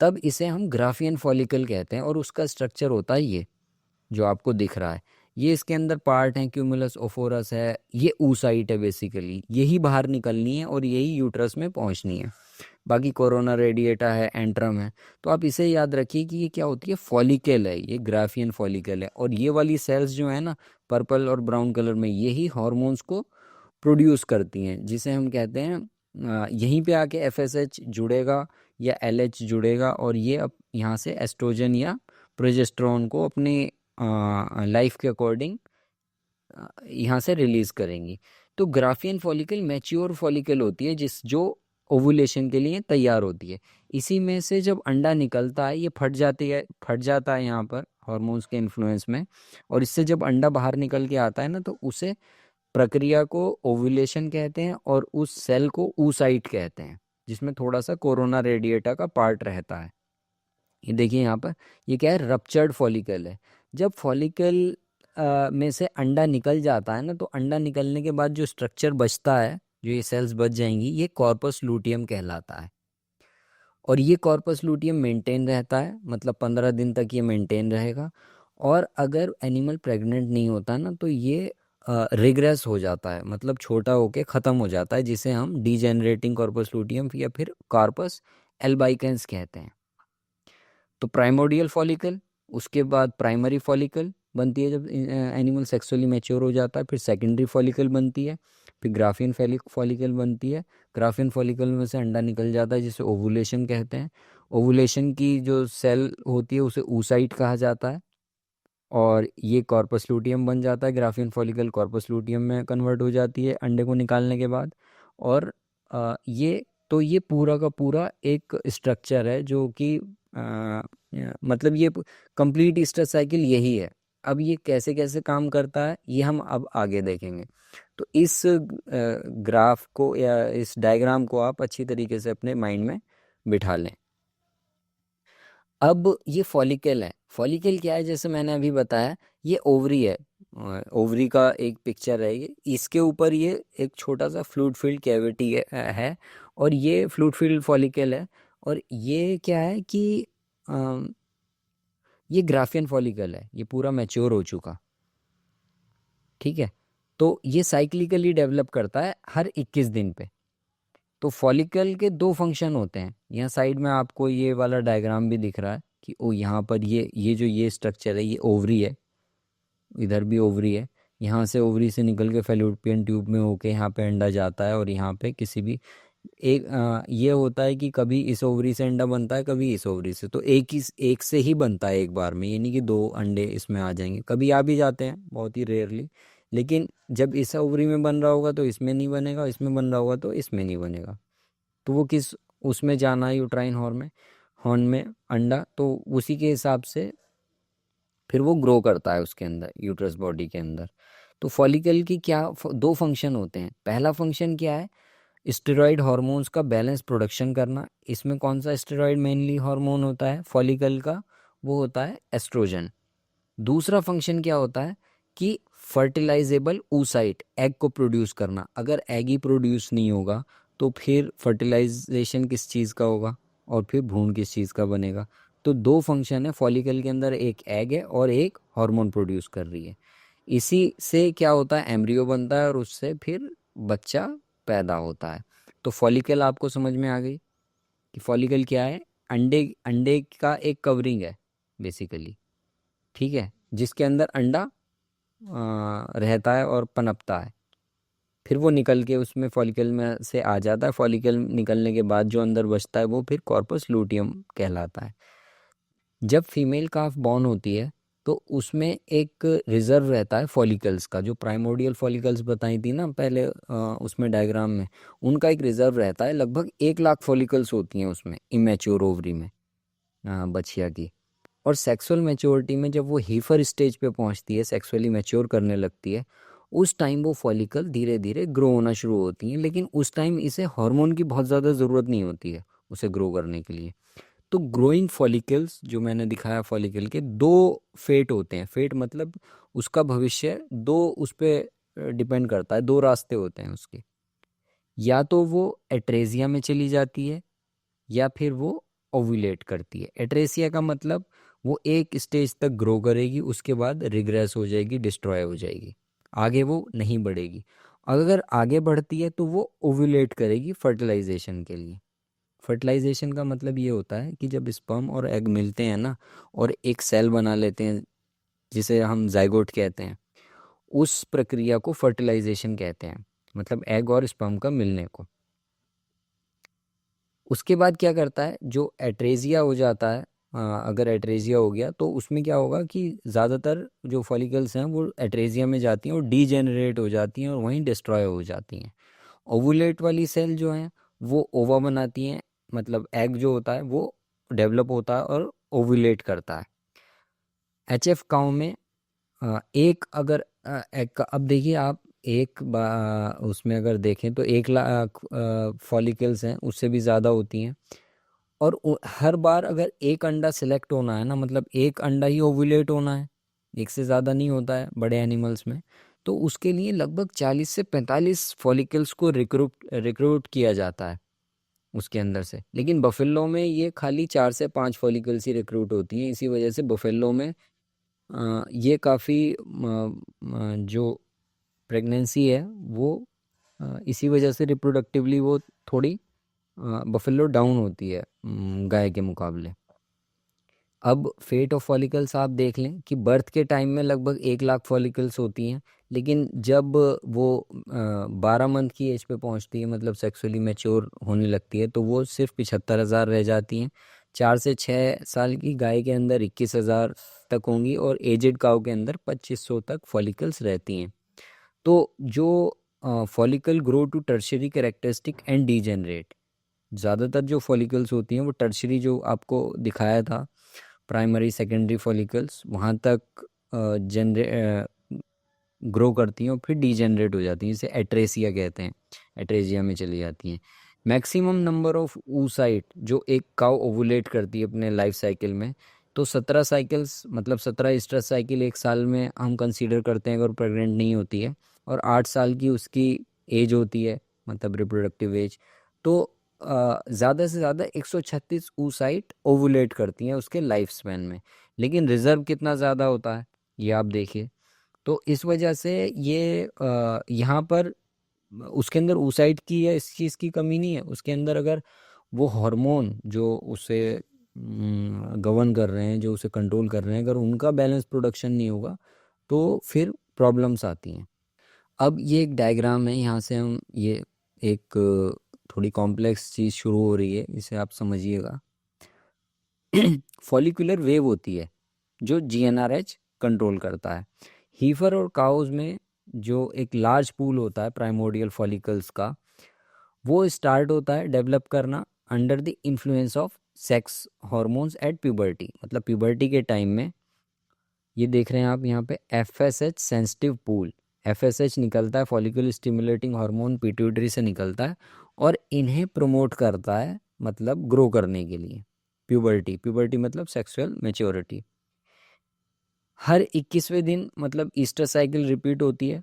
A: तब इसे हम ग्राफियन फॉलिकल कहते हैं, और उसका स्ट्रक्चर होता है ये जो आपको दिख रहा है। ये इसके अंदर पार्ट हैं, क्यूमुलस ओफोरस है, ये oocyte है बेसिकली, यही बाहर निकलनी है और यही यूट्रस में पहुंचनी है। बाकी कोरोना रेडिएटा है, एंट्रम है। तो आप इसे याद रखिए कि ये क्या होती है, फॉलिकल है, ये ग्राफियन फॉलिकल है। और ये वाली सेल्स जो है ना पर्पल और ब्राउन कलर में, यही हॉर्मोन्स को प्रोड्यूस करती हैं, जिसे हम कहते हैं यहीं पे आके एफएसएच जुड़ेगा या एलएच जुड़ेगा और ये अब यहाँ से एस्ट्रोजन या प्रोजेस्टेरोन को अपनी लाइफ के अकॉर्डिंग यहाँ से रिलीज करेंगी। तो ग्राफियन फॉलिकल मैच्योर फॉलिकल होती है जिस जो ओवुलेशन के लिए तैयार होती है। इसी में से जब अंडा निकलता है, ये फट जाता है यहाँ पर हार्मोन्स के इन्फ्लुएंस में, और इससे जब अंडा बाहर निकल के आता है ना, तो उसे प्रक्रिया को ओवुलेशन कहते हैं और उस सेल को oocyte कहते हैं, जिसमें थोड़ा सा कोरोना रेडिएटा का पार्ट रहता है। ये देखिए यहाँ पर, ये क्या है, रप्चर्ड फॉलिकल है। जब फॉलिकल में से अंडा निकल जाता है ना, तो अंडा निकलने के बाद जो स्ट्रक्चर बचता है, जो ये सेल्स बच जाएंगी, ये कॉर्पस लूटियम कहलाता है। और ये कॉर्पस लूटियम मेंटेन रहता है, मतलब 15 दिन तक ये मेंटेन रहेगा। और अगर एनिमल प्रेग्नेंट नहीं होता ना, तो ये रिग्रेस हो जाता है, मतलब छोटा होके ख़त्म हो जाता है, जिसे हम डीजेनरेटिंग कॉर्पस लूटियम या फिर कॉर्पस एल्बाइकेंस कहते हैं। तो प्राइमोडियल फॉलिकल, उसके बाद प्राइमरी फॉलिकल बनती है जब एनिमल सेक्सुअली मैच्योर हो जाता है, फिर सेकेंडरी फॉलिकल बनती है, फिर ग्राफियन फॉलिकल बनती है। ग्राफियन फॉलिकल में से अंडा निकल जाता है, जिसे ओवुलेशन कहते हैं। ओवुलेशन की जो सेल होती है उसे oocyte कहा जाता है, और ये कॉर्पस लूटियम बन जाता है। ग्राफियन फॉलिकल कॉर्पस लूटियम में कन्वर्ट हो जाती है अंडे को निकालने के बाद। और ये तो ये पूरा का पूरा एक स्ट्रक्चर है जो कि मतलब ये कंप्लीट ईस्टर साइकिल यही है। अब ये कैसे कैसे काम करता है ये हम अब आगे देखेंगे। तो इस ग्राफ को या इस डायग्राम को आप अच्छी तरीके से अपने माइंड में बिठा लें। अब ये फॉलिकल है। फॉलिकल क्या है, जैसे मैंने अभी बताया, ये ओवरी है। ओवरी का एक पिक्चर है ये, इसके ऊपर ये एक छोटा सा फ्लूइड फील्ड कैविटी है, और ये फ्लूइड फील्ड फॉलिकल है। और ये क्या है कि ये ग्राफियन फॉलिकल है, ये पूरा मैच्योर हो चुका, ठीक है। तो ये साइक्लिकली डेवलप करता है हर 21 दिन पे। तो फॉलिकल के दो फंक्शन होते हैं। यहाँ साइड में आपको ये वाला डायग्राम भी दिख रहा है कि ओ यहाँ पर ये स्ट्रक्चर है, ये ओवरी है, इधर भी ओवरी है। यहाँ से ओवरी से निकल के फैलोपियन ट्यूब में होके यहाँ पे अंडा जाता है, और यहाँ पे किसी भी एक ये होता है कि कभी इस ओवरी से अंडा बनता है, कभी इस ओवरी से। तो एक से ही बनता है एक बार में, ये नहीं कि दो अंडे इसमें आ जाएंगे। कभी आ भी जाते हैं, बहुत ही रेयरली। लेकिन जब इस ओवरी में बन रहा होगा तो इसमें नहीं बनेगा, इसमें बन रहा होगा तो इसमें नहीं बनेगा। तो वो किस उसमें जाना है, यूट्राइन हॉर्न में अंडा, तो उसी के हिसाब से फिर वो ग्रो करता है उसके अंदर, यूट्रस बॉडी के अंदर। तो फॉलिकल की क्या दो फंक्शन होते हैं। पहला फंक्शन क्या है, स्टेरॉइड हार्मोन्स का बैलेंस प्रोडक्शन करना। इसमें कौन सा स्टेरॉइड मेनली हार्मोन होता है फॉलिकल का, वो होता है एस्ट्रोजन। दूसरा फंक्शन क्या होता है कि फर्टिलाइजेबल oocyte, एग को प्रोड्यूस करना। अगर एग ही प्रोड्यूस नहीं होगा तो फिर फर्टिलाइजेशन किस चीज़ का होगा, और फिर भ्रूण किस चीज़ का बनेगा। तो दो फंक्शन है फॉलिकल के अंदर, एक एग है और एक हार्मोन प्रोड्यूस कर रही है। इसी से क्या होता है, एम्ब्रियो बनता है और उससे फिर बच्चा पैदा होता है। तो फॉलिकल आपको समझ में आ गई कि फॉलिकल क्या है, अंडे अंडे का एक कवरिंग है बेसिकली, ठीक है, जिसके अंदर अंडा रहता है और पनपता है। फिर वो निकल के उसमें फॉलिकल में से आ जाता है। फॉलिकल निकलने के बाद जो अंदर बचता है वो फिर कॉर्पस लूटियम कहलाता है। जब फीमेल काफ बॉर्न होती है तो उसमें एक रिजर्व रहता है फॉलिकल्स का, जो प्राइमोडियल फॉलिकल्स बताई थी ना पहले उसमें डायग्राम में, उनका एक रिजर्व रहता है। लगभग 1 लाख फॉलिकल्स होती हैं उसमें, इमेच्योर ओवरी में, बछिया की। और सेक्सुअल मैच्योरिटी में जब वो हीफर स्टेज पे पहुंचती है, सेक्सुअली मैच्योर करने लगती है, उस टाइम वो फॉलिकल धीरे धीरे ग्रो होना शुरू होती हैं। लेकिन उस टाइम इसे हार्मोन की बहुत ज़्यादा ज़रूरत नहीं होती है उसे ग्रो करने के लिए। तो ग्रोइंग फॉलिकल्स जो मैंने दिखाया, फॉलिकल के दो फेट होते हैं। फेट मतलब उसका भविष्य दो, उस पर डिपेंड करता है, दो रास्ते होते हैं उसके। या तो वो एट्रेजिया में चली जाती है, या फिर वो ओव्यूलेट करती है। एट्रेसिया का मतलब वो एक स्टेज तक ग्रो करेगी, उसके बाद रिग्रेस हो जाएगी, डिस्ट्रॉय हो जाएगी, आगे वो नहीं बढ़ेगी। अगर आगे बढ़ती है तो वो ओव्यूलेट करेगी फर्टिलाइजेशन के लिए। फर्टिलाइजेशन का मतलब ये होता है कि जब स्पर्म और एग मिलते हैं ना, और एक सेल बना लेते हैं जिसे हम जाइगोट कहते हैं, उस प्रक्रिया को फर्टिलाइजेशन कहते हैं, मतलब एग और स्पर्म का मिलने को। उसके बाद क्या करता है, जो एट्रेजिया हो जाता है, अगर एट्रेजिया हो गया तो उसमें क्या होगा कि ज़्यादातर जो फॉलिकल्स हैं वो एट्रेजिया में जाती हैं और डीजेनरेट हो जाती हैं और वहीं डिस्ट्रॉय हो जाती हैं। ओवुलेट वाली सेल जो हैं वो ओवा बनाती हैं, मतलब एग जो होता है वो डेवलप होता है और ओवुलेट करता है। एचएफ काउ में एक अगर एग का, अब देखिए आप, उसमें अगर देखें तो 1 लाख फॉलिकल्स हैं, उससे भी ज़्यादा होती हैं। और हर बार अगर एक अंडा सिलेक्ट होना है ना, मतलब एक अंडा ही ओव्यूलेट होना है, एक से ज़्यादा नहीं होता है बड़े एनिमल्स में, तो उसके लिए लगभग 40 से 45 फॉलिकल्स को रिक्रूट किया जाता है उसके अंदर से। लेकिन बफेलो में ये खाली 4 से 5 फॉलिकल्स ही रिक्रूट होती हैं। इसी वजह से बफेलो में ये काफ़ी जो प्रेगनेंसी है वो इसी वजह से रिप्रोडक्टिवली वो थोड़ी बफेलो डाउन होती है गाय के मुकाबले। अब फेट ऑफ फॉलिकल्स आप देख लें कि बर्थ के टाइम में लगभग 1 लाख फॉलिकल्स होती हैं, लेकिन जब वो 12 मंथ की एज पे पहुंचती है, मतलब सेक्सुअली मैच्योर होने लगती है, तो वो सिर्फ 75,000 रह जाती हैं। 4 से 6 साल की गाय के अंदर 21,000 तक होंगी और एजेड काऊ के अंदर 2500 तक फॉलिकल्स रहती हैं। तो जो follicle grow to tertiary characteristic and degenerate, ज़्यादातर जो फॉलिकल्स होती हैं वो टर्शरी जो आपको दिखाया था, प्राइमरी सेकेंडरी फॉलिकल्स, वहाँ तक जनरे ग्रो करती हैं और फिर डीजेनरेट हो जाती हैं, इसे एट्रेसिया कहते हैं, एट्रेजिया में चली जाती हैं। मैक्सिमम नंबर ऑफ oocyte जो एक काउ ओवुलेट करती है अपने लाइफ साइकिल में, तो 17 साइकिल्स, मतलब 17 स्ट्रेस साइकिल एक साल में हम कंसीडर करते हैं अगर प्रेग्नेंट नहीं होती है, और 8 साल की उसकी एज होती है, मतलब रिप्रोडक्टिव एज। तो ज़्यादा से ज़्यादा 136 oocyte ओवुलेट करती हैं उसके लाइफ स्पैन में, लेकिन रिजर्व कितना ज़्यादा होता है ये आप देखिए। तो इस वजह से ये यहाँ पर उसके अंदर oocyte की या इस चीज़ की कमी नहीं है, उसके अंदर अगर वो हार्मोन जो उसे गवर्न कर रहे हैं, जो उसे कंट्रोल कर रहे हैं, अगर उनका बैलेंस प्रोडक्शन नहीं होगा तो फिर प्रॉब्लम्स आती हैं। अब ये एक डायग्राम है, यहाँ से हम ये एक थोड़ी कॉम्प्लेक्स चीज़ शुरू हो रही है, इसे आप समझिएगा। फॉलिकुलर वेव होती है जो जीएनआरएच कंट्रोल करता है। हीफर और काउज में जो एक लार्ज पूल होता है प्राइमोर्डियल फॉलिकल्स का, वो स्टार्ट होता है डेवलप करना under the influence of sex hormones at puberty, मतलब प्यूबर्टी के टाइम में। ये देख रहे हैं आप यहाँ पे एफएसएच सेंसिटिव पूल, एफएसएच निकलता है, फॉलिकल स्टिमुलेटिंग हार्मोन पिट्यूटरी से निकलता है और इन्हें प्रमोट करता है, मतलब ग्रो करने के लिए। प्यूबर्टी, प्यूबर्टी मतलब सेक्सुअल मैच्योरिटी। हर 21वें दिन मतलब ईस्टर साइकिल रिपीट होती है।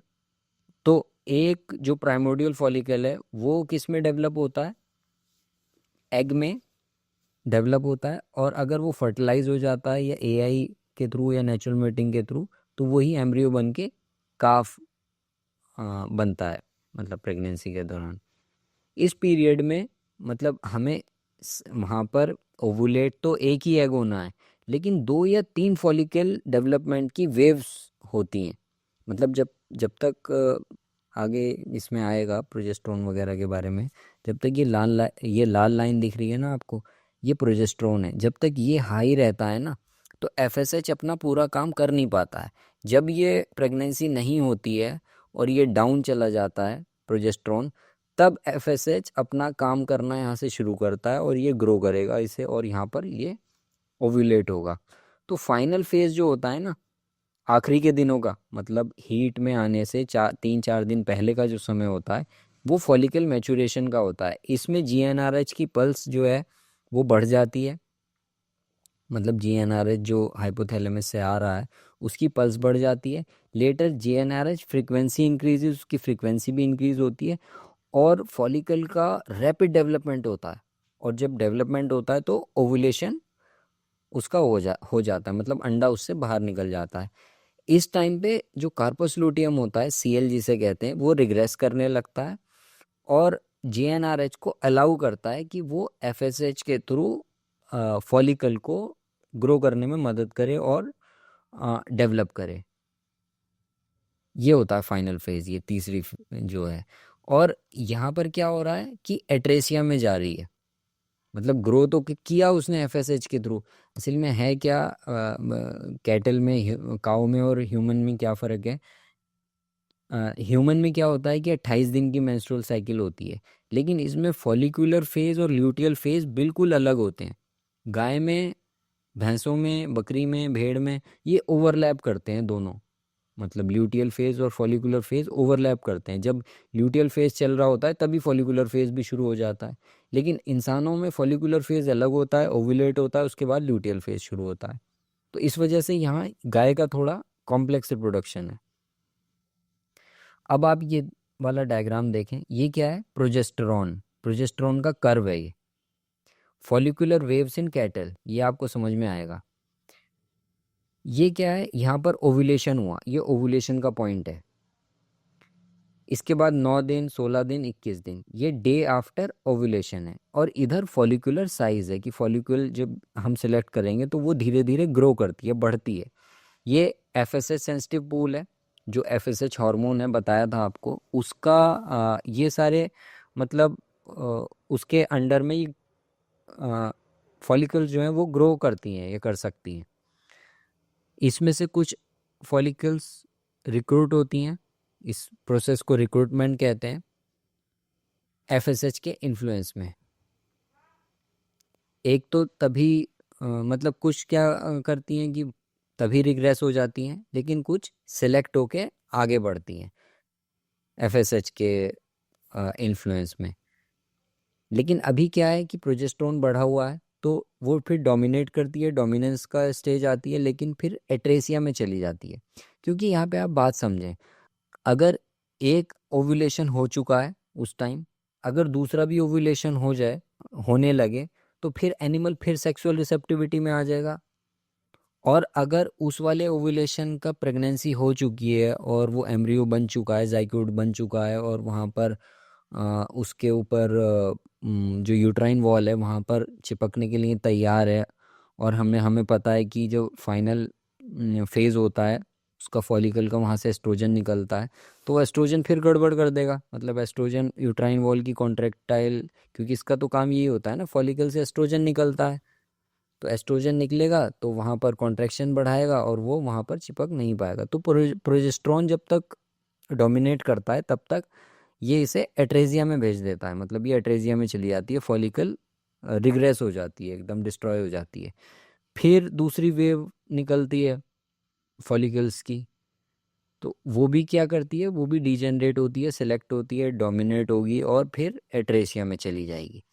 A: तो एक जो प्राइमोर्डियल फॉलिकल है वो किस में डेवलप होता है, एग में डेवलप होता है, और अगर वो फर्टिलाइज हो जाता है या एआई के थ्रू या नेचुरल मेटिंग के थ्रू, तो वही एम्ब्रियो बन के काफ बनता है, मतलब प्रेगनेंसी के दौरान। इस पीरियड में मतलब हमें वहाँ पर ओवुलेट तो एक ही एग होना है, लेकिन 2 या 3 फॉलिकल डेवलपमेंट की वेव्स होती हैं। मतलब जब जब तक आगे इसमें आएगा प्रोजेस्टेरोन वगैरह के बारे में, जब तक ये लाल लाइन दिख रही है ना आपको, ये प्रोजेस्टेरोन है। जब तक ये हाई रहता है ना, तो एफएसएच अपना पूरा काम कर नहीं पाता है। जब ये प्रेगनेंसी नहीं होती है और ये डाउन चला जाता है प्रोजेस्टेरोन, तब एफएसएच अपना काम करना यहाँ से शुरू करता है और ये ग्रो करेगा इसे, और यहाँ पर ये ओव्यूलेट होगा। तो फाइनल फेज जो होता है ना, आखिरी के दिनों का, मतलब हीट में आने से 3-4 दिन पहले का जो समय होता है, वो फॉलिकल मैचुरेशन का होता है। इसमें जीएनआरएच की पल्स जो है वो बढ़ जाती है, मतलब जीएनआरएच जो हाइपोथैलेमस से आ रहा है उसकी पल्स बढ़ जाती है। लेटर जीएनआरएच फ्रीक्वेंसी इंक्रीज, उसकी फ्रीक्वेंसी भी इंक्रीज होती है, और फॉलिकल का रैपिड डेवलपमेंट होता है। और जब डेवलपमेंट होता है तो ओवुलेशन उसका हो जाता है, मतलब अंडा उससे बाहर निकल जाता है। इस टाइम पे जो कार्पस लूटियम होता है, सीएल जिसे कहते हैं, वो रिग्रेस करने लगता है और जीएनआरएच को अलाउ करता है कि वो एफएसएच के थ्रू फॉलिकल को ग्रो करने में मदद करे और डेवलप करे। ये होता है फाइनल फेज, ये तीसरी जो है। और यहाँ पर क्या हो रहा है कि एट्रेसिया में जा रही है, मतलब ग्रो तो किया उसने एफएसएच के थ्रू। असल में है क्या, कैटल में, काऊ में और ह्यूमन में क्या फ़र्क है? ह्यूमन में क्या होता है कि 28 दिन की मेंस्ट्रुअल साइकिल होती है, लेकिन इसमें फॉलिकुलर फेज और ल्यूटियल फेज बिल्कुल अलग होते हैं। गाय में, भैंसों में, बकरी में, भेड़ में ये ओवरलैप करते हैं दोनों, मतलब ल्यूटियल फेज और फॉलिकुलर फेज ओवरलैप करते हैं। जब ल्यूटियल फेज चल रहा होता है तभी फॉलिकुलर फेज भी शुरू हो जाता है, लेकिन इंसानों में फॉलिकुलर फेज अलग होता है, ओव्यूलेट होता है, उसके बाद ल्यूटियल फेज शुरू होता है। तो इस वजह से यहाँ गाय का थोड़ा कॉम्प्लेक्स रिप्रोडक्शन है। अब आप ये वाला डायग्राम देखें, ये क्या है? प्रोजेस्टेरॉन, प्रोजेस्टेरॉन का कर्व है ये। फॉलिकुलर वेव्स इन कैटल, ये आपको समझ में आएगा। ये क्या है? यहाँ पर ओव्यूलेशन हुआ, ये ओव्यूलेशन का पॉइंट है। इसके बाद 9 दिन, 16 दिन, 21 दिन, ये डे आफ्टर ओव्यूलेशन है। और इधर फॉलिकुलर साइज है कि फॉलिक्यूल जब हम सिलेक्ट करेंगे तो वो धीरे धीरे ग्रो करती है, बढ़ती है। ये एफएसएच सेंसिटिव पूल है, जो एफएसएच हार्मोन है बताया था आपको, उसका ये सारे मतलब उसके अंडर में ये फॉलिकल्स जो हैं वो ग्रो करती हैं, ये कर सकती हैं। इसमें से कुछ फॉलिकल्स रिक्रूट होती हैं, इस प्रोसेस को रिक्रूटमेंट कहते हैं, एफएसएच के इन्फ्लुएंस में। एक तो तभी मतलब कुछ क्या करती हैं कि तभी रिग्रेस हो जाती हैं, लेकिन कुछ सिलेक्ट होके आगे बढ़ती हैं एफएसएच के इन्फ्लुएंस में। लेकिन अभी क्या है कि प्रोजेस्टेरोन बढ़ा हुआ है तो वो फिर डोमिनेट करती है, डोमिनेंस का स्टेज आती है, लेकिन फिर एट्रेसिया में चली जाती है। क्योंकि यहाँ पे आप बात समझें, अगर एक ओव्यूलेशन हो चुका है उस टाइम, अगर दूसरा भी ओव्यूलेशन हो जाए, होने लगे, तो फिर एनिमल फिर सेक्सुअल रिसेप्टिविटी में आ जाएगा। और अगर उस वाले ओव्यूलेशन का प्रेगनेंसी हो चुकी है और वो एम्ब्रियो बन चुका है, जाइगोट बन चुका है, और वहाँ पर उसके ऊपर जो यूट्राइन वॉल है वहाँ पर चिपकने के लिए तैयार है, और हमें पता है कि जो फाइनल फेज़ होता है उसका फॉलिकल का, वहाँ से एस्ट्रोजन निकलता है, तो वो एस्ट्रोजन फिर गड़बड़ कर देगा। मतलब एस्ट्रोजन यूट्राइन वॉल की कॉन्ट्रेक्टाइल, क्योंकि इसका तो काम यही होता है ना, फॉलिकल से एस्ट्रोजन निकलता है, तो एस्ट्रोजन निकलेगा तो वहाँ पर कॉन्ट्रैक्शन बढ़ाएगा और वो वहाँ पर चिपक नहीं पाएगा। तो प्रोजेस्टेरोन जब तक डोमिनेट करता है तब तक ये इसे एट्रेजिया में भेज देता है, मतलब ये एट्रेजिया में चली जाती है, फॉलिकल रिग्रेस हो जाती है, एकदम डिस्ट्रॉय हो जाती है। फिर दूसरी वेव निकलती है फॉलिकल्स की, तो वो भी क्या करती है, वो भी डिजेनरेट होती है, सेलेक्ट होती है, डोमिनेट होगी और फिर एट्रेसिया में चली जाएगी।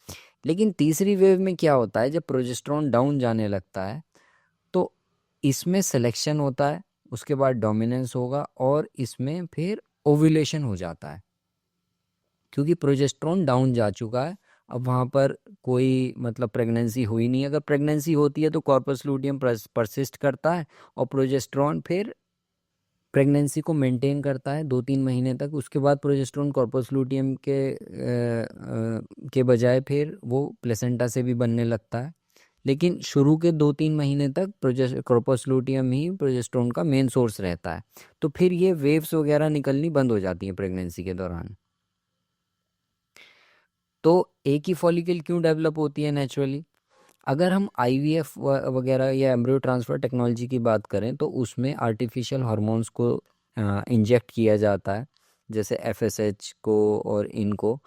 A: लेकिन तीसरी वेव में क्या होता है, जब प्रोजेस्टेरोन डाउन जाने लगता है तो इसमें सिलेक्शन होता है, उसके बाद डोमिनेंस होगा और इसमें फिर ओव्यूलेशन हो जाता है, क्योंकि प्रोजेस्टेरोन डाउन जा चुका है। अब वहाँ पर कोई मतलब प्रेगनेंसी हुई नहीं। अगर प्रेगनेंसी होती है तो कॉर्पस लूटियम परसिस्ट करता है और प्रोजेस्टेरोन फिर प्रेगनेंसी को मेंटेन करता है 2-3 महीने तक। उसके बाद प्रोजेस्टेरोन कॉर्पस लूटियम के बजाय फिर वो प्लेसेंटा से भी बनने लगता है, लेकिन शुरू के 2-3 महीने तक कॉर्पस लूटियम ही प्रोजेस्टेरोन का मेन सोर्स रहता है। तो फिर ये वेव्स वगैरह निकलनी बंद हो जाती हैं प्रेगनेंसी के दौरान। तो एक ही फॉलिकल क्यों डेवलप होती है नेचुरली? अगर हम आईवीएफ वगैरह या एम्ब्रियो ट्रांसफ़र टेक्नोलॉजी की बात करें तो उसमें आर्टिफिशियल हार्मोन्स को इंजेक्ट किया जाता है, जैसे एफएसएच को और इनको।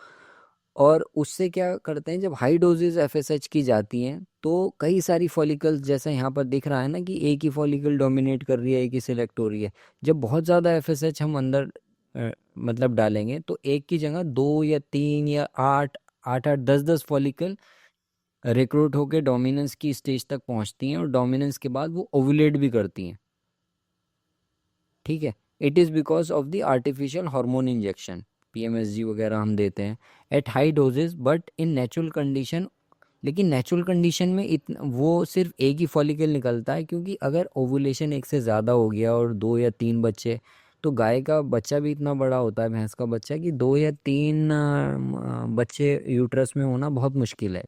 A: और उससे क्या करते हैं, जब हाई डोजेज एफएसएच की जाती हैं तो कई सारी फॉलिकल्स, जैसे यहाँ पर दिख रहा है ना कि एक ही फॉलिकल डोमिनेट कर रही है, एक ही सिलेक्ट हो रही है। जब बहुत ज़्यादा एफएसएच हम अंदर मतलब डालेंगे तो एक की जगह 2 या 3 या 8, 8-8, 10-10 फॉलिकल रिक्रूट होकर डोमिनेंस की स्टेज तक पहुंचती हैं, और डोमिनेंस के बाद वो ओवुलेट भी करती हैं। ठीक है, it is because of the artificial hormone injection, PMSG वगैरह हम देते हैं at high doses, but in natural condition लेकिन नेचुरल कंडीशन में इतना वो सिर्फ एक ही फॉलिकल निकलता है, क्योंकि अगर ओवुलेशन एक से ज़्यादा हो गया और 2 या 3 बच्चे, तो गाय का बच्चा भी इतना बड़ा होता है, भैंस का बच्चा, कि 2 या 3 बच्चे यूट्रस में होना बहुत मुश्किल है।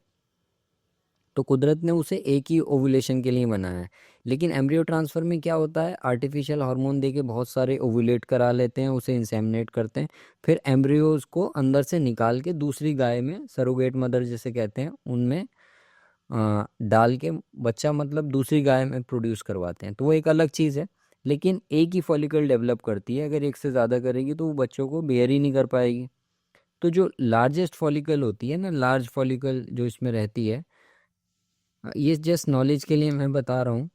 A: तो कुदरत ने उसे एक ही ओवुलेशन के लिए बनाया है। लेकिन एम्ब्रियो ट्रांसफ़र में क्या होता है, आर्टिफिशियल हार्मोन देके बहुत सारे ओवुलेट करा लेते हैं, उसे इंसेमिनेट करते हैं, फिर एम्ब्रियोज को अंदर से निकाल के दूसरी गाय में, सरोगेट मदर जिसे कहते हैं, उनमें डाल के बच्चा मतलब दूसरी गाय में प्रोड्यूस करवाते हैं। तो वो एक अलग चीज़ है। लेकिन एक ही फॉलिकल डेवलप करती है, अगर एक से ज़्यादा करेगी तो वो बच्चों को बेयर ही नहीं कर पाएगी। तो जो लार्जेस्ट फॉलिकल होती है ना, लार्ज फॉलिकल जो इसमें रहती है, ये जस्ट नॉलेज के लिए मैं बता रहा हूँ,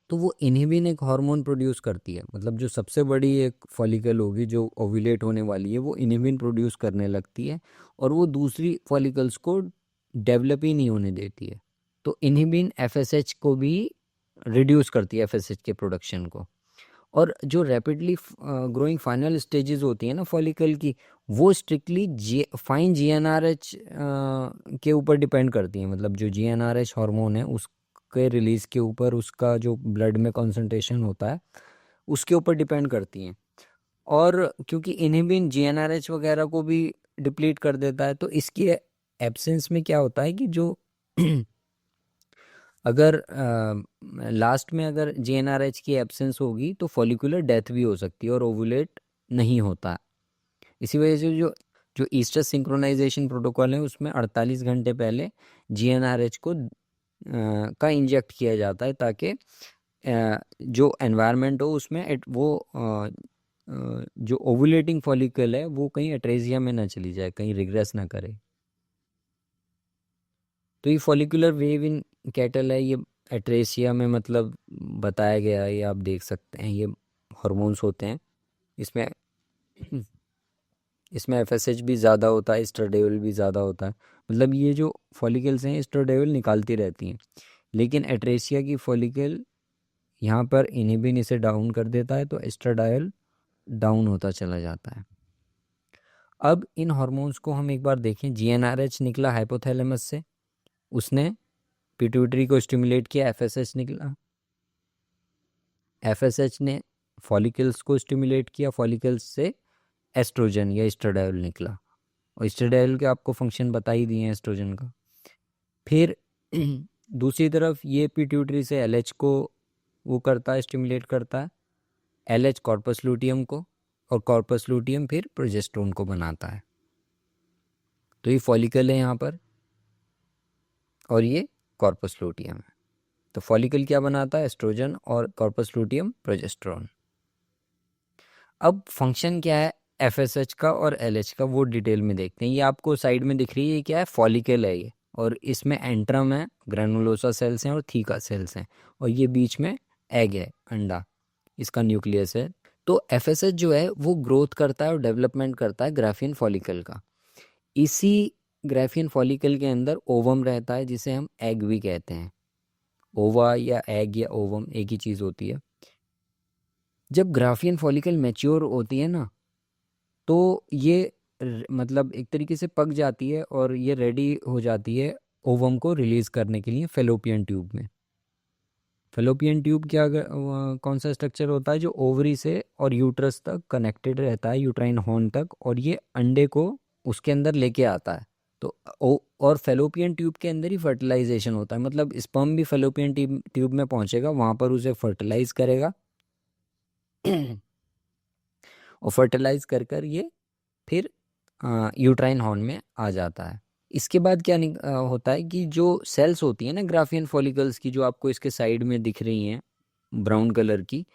A: तो वो इन्हिबिन एक हार्मोन प्रोड्यूस करती है। मतलब जो सबसे बड़ी एक फॉलिकल होगी जो ओव्यूलेट होने वाली है, वो इन्हिबिन प्रोड्यूस करने लगती है और वो दूसरी फॉलिकल्स को डेवलप ही नहीं होने देती है। तो इन्हिबिन एफएसएच को भी रिड्यूस करती है, एफएसएच के प्रोडक्शन को। और जो रैपिडली ग्रोइंग फाइनल स्टेजेस होती है ना फॉलिकल की, वो स्ट्रिक्टली फाइन जीएनआरएच के ऊपर डिपेंड करती हैं। मतलब जो जीएनआरएच हार्मोन है उसके रिलीज़ के ऊपर, उसका जो ब्लड में कंसंट्रेशन होता है उसके ऊपर डिपेंड करती हैं। और क्योंकि इन्हिबिन जीएनआरएच वगैरह को भी डिप्लीट कर देता है, तो इसकी एब्सेंस में क्या होता है कि जो अगर लास्ट में अगर जीएनआरएच की एब्सेंस होगी तो फॉलिकुलर डेथ भी हो सकती है और ओवुलेट नहीं होता। इसी वजह से जो जो ईस्टर सिंक्रोनाइजेशन प्रोटोकॉल है उसमें 48 घंटे पहले जीएनआरएच को का इंजेक्ट किया जाता है, ताकि जो एनवायरनमेंट हो उसमें जो ओवुलेटिंग फॉलिकल है वो कहीं एट्रेजिया में ना चली जाए, कहीं रिग्रेस ना करे। तो ये फॉलिकुलर वेव इन कैटल है, ये एट्रेसिया में मतलब बताया गया है, ये आप देख सकते हैं। ये हार्मोन्स होते हैं, इसमें इसमें एफएसएच भी ज़्यादा होता है, एस्ट्राडियोल भी ज़्यादा होता है। मतलब ये जो फॉलिकल्स हैं एस्ट्राडियोल निकालती रहती हैं, लेकिन एट्रेसिया की फॉलिकल यहाँ पर इन्हिबिन इसे डाउन कर देता है, तो एस्ट्राडायल डाउन होता चला जाता है। अब इन हार्मोन्स को हम एक बार देखें। जीएनआरएच निकला हाइपोथैलेमस से, उसने पिट्यूटरी को स्टिमुलेट किया, एफएसएच निकला, एफएसएच ने फॉलिकल्स को स्टिमुलेट किया, फॉलिकल्स से एस्ट्रोजन या एस्ट्राडायोल निकला, और एस्ट्राडायोल के आपको फंक्शन बता ही दिए हैं एस्ट्रोजन का। फिर दूसरी तरफ ये पिट्यूटरी से एलएच को वो करता है, स्टिमुलेट करता है, एलएच कॉर्पस लूटियम को, और कॉर्पस लूटियम फिर प्रोजेस्टेरोन को बनाता है। तो ये फॉलिकल है यहाँ पर और ये कॉर्पस लूटियम है। तो फॉलिकल क्या बनाता है, एस्ट्रोजन, और कॉर्पस लूटियम प्रोजेस्टेरोन। अब फंक्शन क्या है एफएसएच का और एलएच का, वो डिटेल में देखते हैं। ये आपको साइड में दिख रही है, ये क्या है, फॉलिकल है ये, और इसमें एंट्रम है, ग्रेनुलोसा सेल्स हैं और थीका सेल्स हैं, और ये बीच में एग है, अंडा, इसका न्यूक्लियस है। तो एफएसएच जो है वो ग्रोथ करता है और डेवलपमेंट करता है ग्राफियन फॉलिकल का। इसी ग्राफियन फॉलिकल के अंदर ओवम रहता है, जिसे हम एग भी कहते हैं। ओवा या एग या ओवम एक ही चीज़ होती है। जब ग्राफियन फॉलिकल मैच्योर होती है ना, तो ये मतलब एक तरीके से पक जाती है और ये रेडी हो जाती है ओवम को रिलीज़ करने के लिए फेलोपियन ट्यूब में। फेलोपियन ट्यूब क्या कौन सा स्ट्रक्चर होता है जो ओवरी से और यूट्रस तक कनेक्टेड रहता है, यूट्राइन हॉर्न तक, और ये अंडे को उसके अंदर लेके आता है। तो और फेलोपियन ट्यूब के अंदर ही फर्टिलाइजेशन होता है। मतलब स्पर्म भी फेलोपियन ट्यूब में पहुंचेगा, वहाँ पर उसे फर्टिलाइज करेगा और फर्टिलाइज कर कर ये फिर यूट्राइन हॉर्न में आ जाता है। इसके बाद क्या होता है कि जो सेल्स होती हैं ना ग्राफियन फॉलिकल्स की, जो आपको इसके साइड में दिख रही हैं ब्राउन कलर की,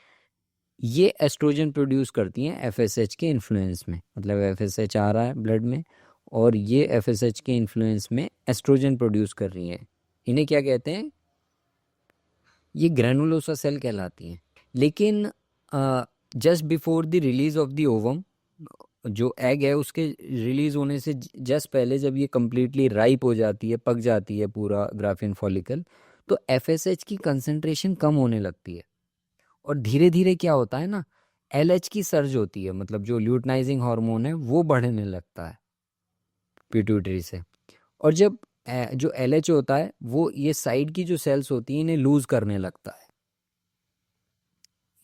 A: ये एस्ट्रोजन प्रोड्यूस करती हैं एफएसएच के इन्फ्लुएंस में। मतलब एफएसएच आ रहा है ब्लड में और ये एफएसएच के इन्फ्लुएंस में एस्ट्रोजन प्रोड्यूस कर रही हैं। इन्हें क्या कहते हैं, ये ग्रेनुलोसा सेल कहलाती हैं। लेकिन just before the release of the ovum, जो एग है उसके रिलीज होने से जस्ट पहले, जब ये कम्प्लीटली राइप हो जाती है, पक जाती है पूरा ग्राफियन फॉलिकल, तो एफएसएच की कंसंट्रेशन कम होने लगती है और धीरे धीरे क्या होता है ना, एलएच की सर्ज होती है। मतलब जो ल्यूटनाइजिंग हार्मोन है वो बढ़ने लगता है पिट्यूटरी से। और जब जो LH होता है वो ये साइड की जो सेल्स होती हैं इन्हें लूज करने लगता है।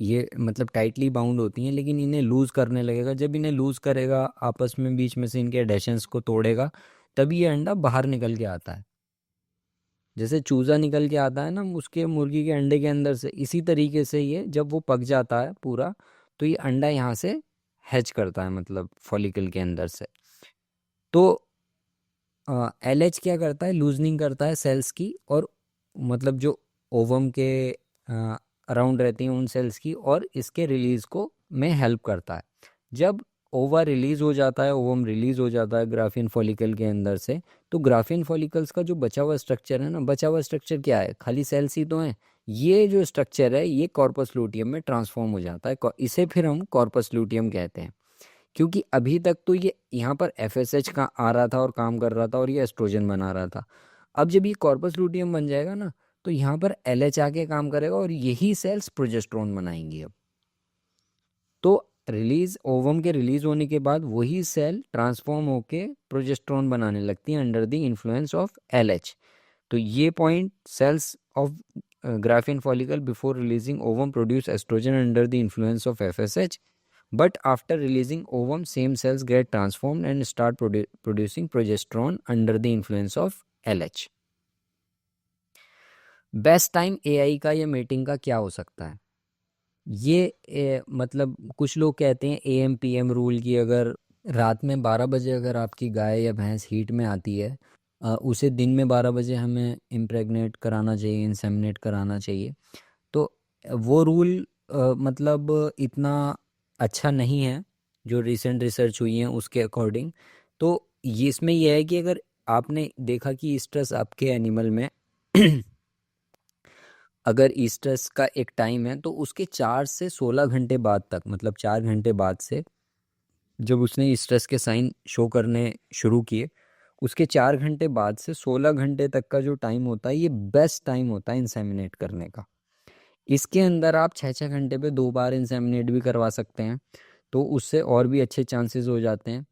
A: ये मतलब टाइटली बाउंड होती हैं लेकिन इन्हें लूज करने लगेगा। जब इन्हें लूज करेगा, आपस में बीच में से इनके एडेशंस को तोड़ेगा, तभी ये अंडा बाहर निकल के आता है। जैसे चूजा निकल के आता है ना उसके मुर्गी के अंडे के अंदर से, इसी तरीके से ये जब वो पक जाता है पूरा, तो ये अंडा यहाँ से हैच करता है, मतलब फॉलिकल के अंदर से। तो LH क्या करता है, लूजनिंग करता है सेल्स की, और मतलब जो ओवम के अराउंड रहती हैं उन सेल्स की, और इसके रिलीज को में हेल्प करता है। जब ओवा रिलीज हो जाता है, ओवम रिलीज हो जाता है ग्राफियन फॉलिकल के अंदर से, तो ग्राफियन फॉलिकल्स का जो बचा हुआ स्ट्रक्चर है ना, बचा हुआ स्ट्रक्चर क्या है, खाली सेल्स ही तो हैं। ये जो स्ट्रक्चर है ये कॉर्पस लूटियम में ट्रांसफॉर्म हो जाता है, इसे फिर हम कॉर्पस लूटियम कहते हैं। क्योंकि अभी तक तो ये यहाँ पर FSH का आ रहा था और काम कर रहा था और ये एस्ट्रोजन बना रहा था। अब जब ये कॉर्पस लूटियम बन जाएगा ना, तो यहाँ पर LH आके काम करेगा और यही सेल्स प्रोजेस्टेरोन बनाएंगी। अब तो रिलीज ओवम के रिलीज होने के बाद वही सेल ट्रांसफॉर्म होके प्रोजेस्टेरोन बनाने लगती है under the influence of LH। तो ये point, cells of Graafian follicle before releasing ovum produce estrogen under the influence of FSH, but after releasing ovum same cells get transformed and start producing progesterone under the influence of LH। Best time AI का या mating का क्या हो सकता है? ये मतलब कुछ लोग कहते हैं AM PM रूल की, अगर रात में 12 बजे अगर आपकी गाय या भैंस हीट में आती है, उसे दिन में 12 बजे हमें इम्प्रेगनेट कराना चाहिए, इंसेमिनेट कराना चाहिए। तो वो रूल मतलब इतना अच्छा नहीं है जो रिसेंट रिसर्च हुई है उसके अकॉर्डिंग। तो ये इसमें यह है कि अगर आपने देखा कि ईस्ट्रस आपके एनिमल में अगर ईस्ट्रस का एक टाइम है, तो उसके 4 से 16 घंटे बाद तक, मतलब 4 घंटे बाद से जब उसने ईस्ट्रस के साइन शो करने शुरू किए, उसके 4 घंटे बाद से 16 घंटे तक का जो टाइम होता है, ये बेस्ट टाइम होता है इंसेमिनेट करने का। इसके अंदर आप 6-6 घंटे पे 2 बार इंसेमिनेट भी करवा सकते हैं, तो उससे और भी अच्छे चांसेस हो जाते हैं।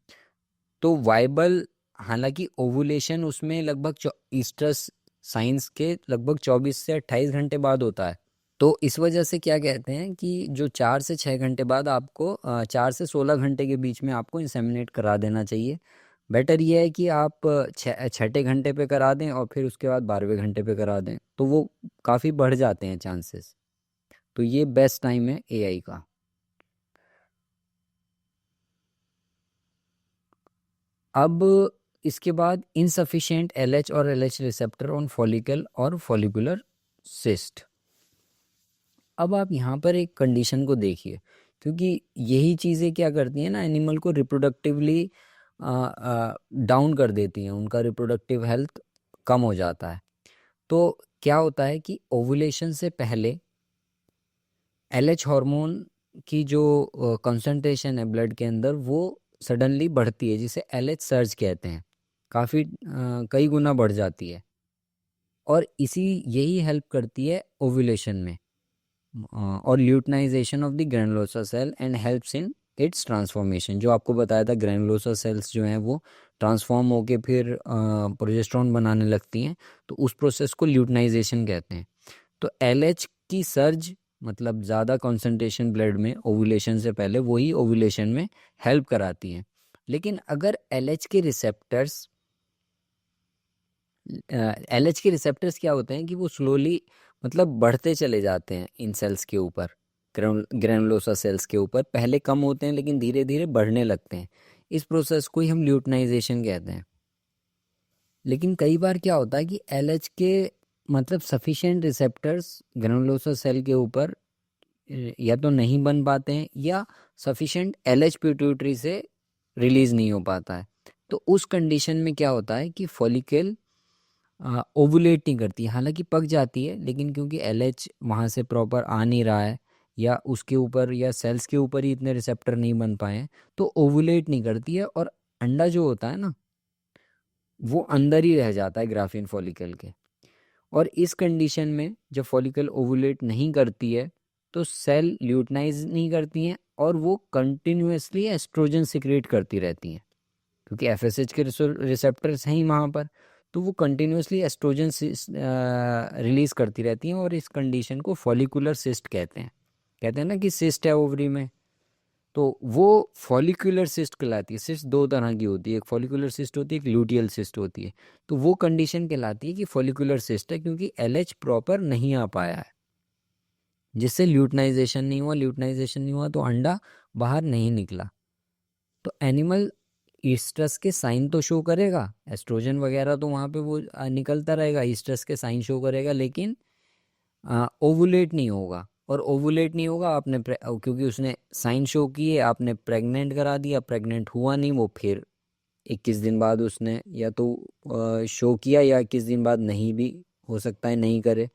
A: तो वाइबल, हालांकि ओवुलेशन उसमें लगभग ईस्ट्रस साइंस के लगभग 24 से 28 घंटे बाद होता है। तो इस वजह से क्या कहते हैं कि जो 4 से 6 घंटे बाद आपको 4 से 16 घंटे के बीच में आपको इंसेमिनेट करा देना चाहिए। बेटर ये है कि आप छठे घंटे पे करा दें और फिर उसके बाद 12वें घंटे पे करा दें, तो वो काफ़ी बढ़ जाते हैं चांसेस। तो ये बेस्ट टाइम है AI का। अब इसके बाद इनसफिशिएंट LH और LH रिसेप्टर ऑन फॉलिकल और फॉलिकुलर सिस्ट। अब आप यहाँ पर एक कंडीशन को देखिए, क्योंकि यही चीज़ें क्या करती हैं ना, एनिमल को रिप्रोडक्टिवली डाउन कर देती हैं, उनका रिप्रोडक्टिव हेल्थ कम हो जाता है। तो क्या होता है कि ओवुलेशन से पहले LH हार्मोन की जो कंसंट्रेशन है ब्लड के अंदर, वो सडनली बढ़ती है, जिसे LH सर्ज कहते हैं, काफ़ी कई गुना बढ़ जाती है, और यही हेल्प करती है ओव्यूलेशन में और luteinization of the granulosa cell and helps in its transformation. जो आपको बताया था, ग्रैनुलोसा सेल्स जो हैं वो ट्रांसफॉर्म होके फिर प्रोजेस्टेरोन बनाने लगती हैं, तो उस प्रोसेस को ल्यूटनाइजेशन कहते हैं। तो LH की सर्ज, मतलब ज़्यादा कंसंट्रेशन ब्लड में ओवुलेशन से पहले, वही ओवुलेशन में हेल्प कराती हैं। लेकिन अगर LH के रिसेप्टर्स क्या होते हैं कि वो स्लोली मतलब बढ़ते चले जाते हैं इन सेल्स के ऊपर, ग्रैनुलोसा सेल्स के ऊपर। पहले कम होते हैं लेकिन धीरे धीरे बढ़ने लगते हैं। इस प्रोसेस को ही हम ल्यूटनाइजेशन कहते हैं। लेकिन कई बार क्या होता है कि LH के मतलब सफिशिएंट रिसेप्टर्स ग्रैनुलोसा सेल के ऊपर या तो नहीं बन पाते हैं, या सफिशिएंट LH पिट्यूटरी से रिलीज नहीं हो पाता है। तो उस कंडीशन में क्या होता है कि फॉलिकल ओवुलेट नहीं करती, हालांकि पक जाती है, लेकिन क्योंकि LH वहाँ से प्रॉपर आ नहीं रहा है, या उसके ऊपर या सेल्स के ऊपर ही इतने रिसेप्टर नहीं बन पाए हैं, तो ओवुलेट नहीं करती है, और अंडा जो होता है ना, वो अंदर ही रह जाता है ग्राफियन फॉलिकल के। और इस कंडीशन में जब फॉलिकल ओवुलेट नहीं करती है, तो सेल ल्यूटनाइज नहीं करती हैं, और वो कंटिन्यूसली एस्ट्रोजन सिक्रेट करती रहती हैं, क्योंकि FSH के रिसेप्टर्स हैं ही वहाँ पर। तो वो कंटिन्यूसली एस्ट्रोजन रिलीज करती रहती हैं और इस कंडीशन को फॉलिकुलर सिस्ट कहते हैं। कहते हैं ना कि सिस्ट है ओवरी में, तो वो फॉलिकुलर सिस्ट कहलाती है। सिस्ट दो तरह की होती है, एक फॉलिकुलर सिस्ट होती है, एक ल्यूटियल सिस्ट होती है। तो वो कंडीशन कहलाती है कि फॉलिकुलर सिस्ट है, क्योंकि LH प्रॉपर नहीं आ पाया है, जिससे ल्यूटनाइजेशन नहीं हुआ। ल्यूटनाइजेशन नहीं हुआ तो अंडा बाहर नहीं निकला। तो एनिमल ईस्ट्रस के साइन तो शो करेगा, एस्ट्रोजन वगैरह तो वहाँ पे वो निकलता रहेगा, ईस्ट्रस के साइन शो करेगा, लेकिन ओवुलेट नहीं होगा। और ओवुलेट नहीं होगा आपने क्योंकि उसने साइन शो किए, आपने प्रेग्नेंट करा दिया, प्रेग्नेंट हुआ नहीं, वो फिर 21 दिन बाद उसने या तो शो किया, या 21 दिन बाद नहीं भी हो सकता है नहीं करे,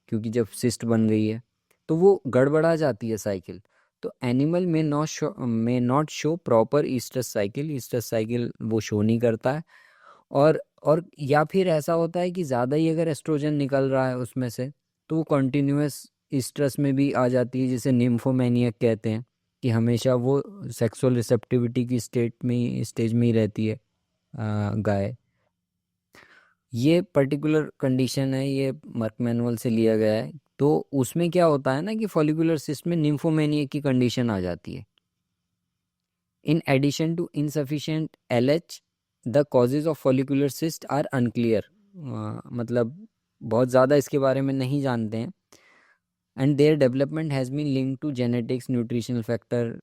A: क्योंकि जब सिस्ट बन गई है तो वो गड़बड़ा जाती है साइकिल। तो एनिमल में not show proper oestrus cycle, oestrus cycle वो शो नहीं करता है। और या फिर ऐसा होता है कि ज़्यादा ही अगर एस्ट्रोजन निकल रहा है उसमें से, तो वो कॉन्टिन्यूस ईस्ट्रस में भी आ जाती है, जिसे निम्फोमैनियक कहते हैं, कि हमेशा वो सेक्सुअल रिसेप्टिविटी की स्टेज में ही रहती है गाय। ये पर्टिकुलर कंडीशन है, ये मर्क मैनुअल से लिया गया है। तो उसमें क्या होता है ना कि फॉलिकुलर सिस्ट में निम्फोमेनिया की कंडीशन आ जाती है। In addition to insufficient LH the causes of follicular cyst are unclear, मतलब बहुत ज़्यादा इसके बारे में नहीं जानते हैं। And their development has been linked to genetics, nutritional factor,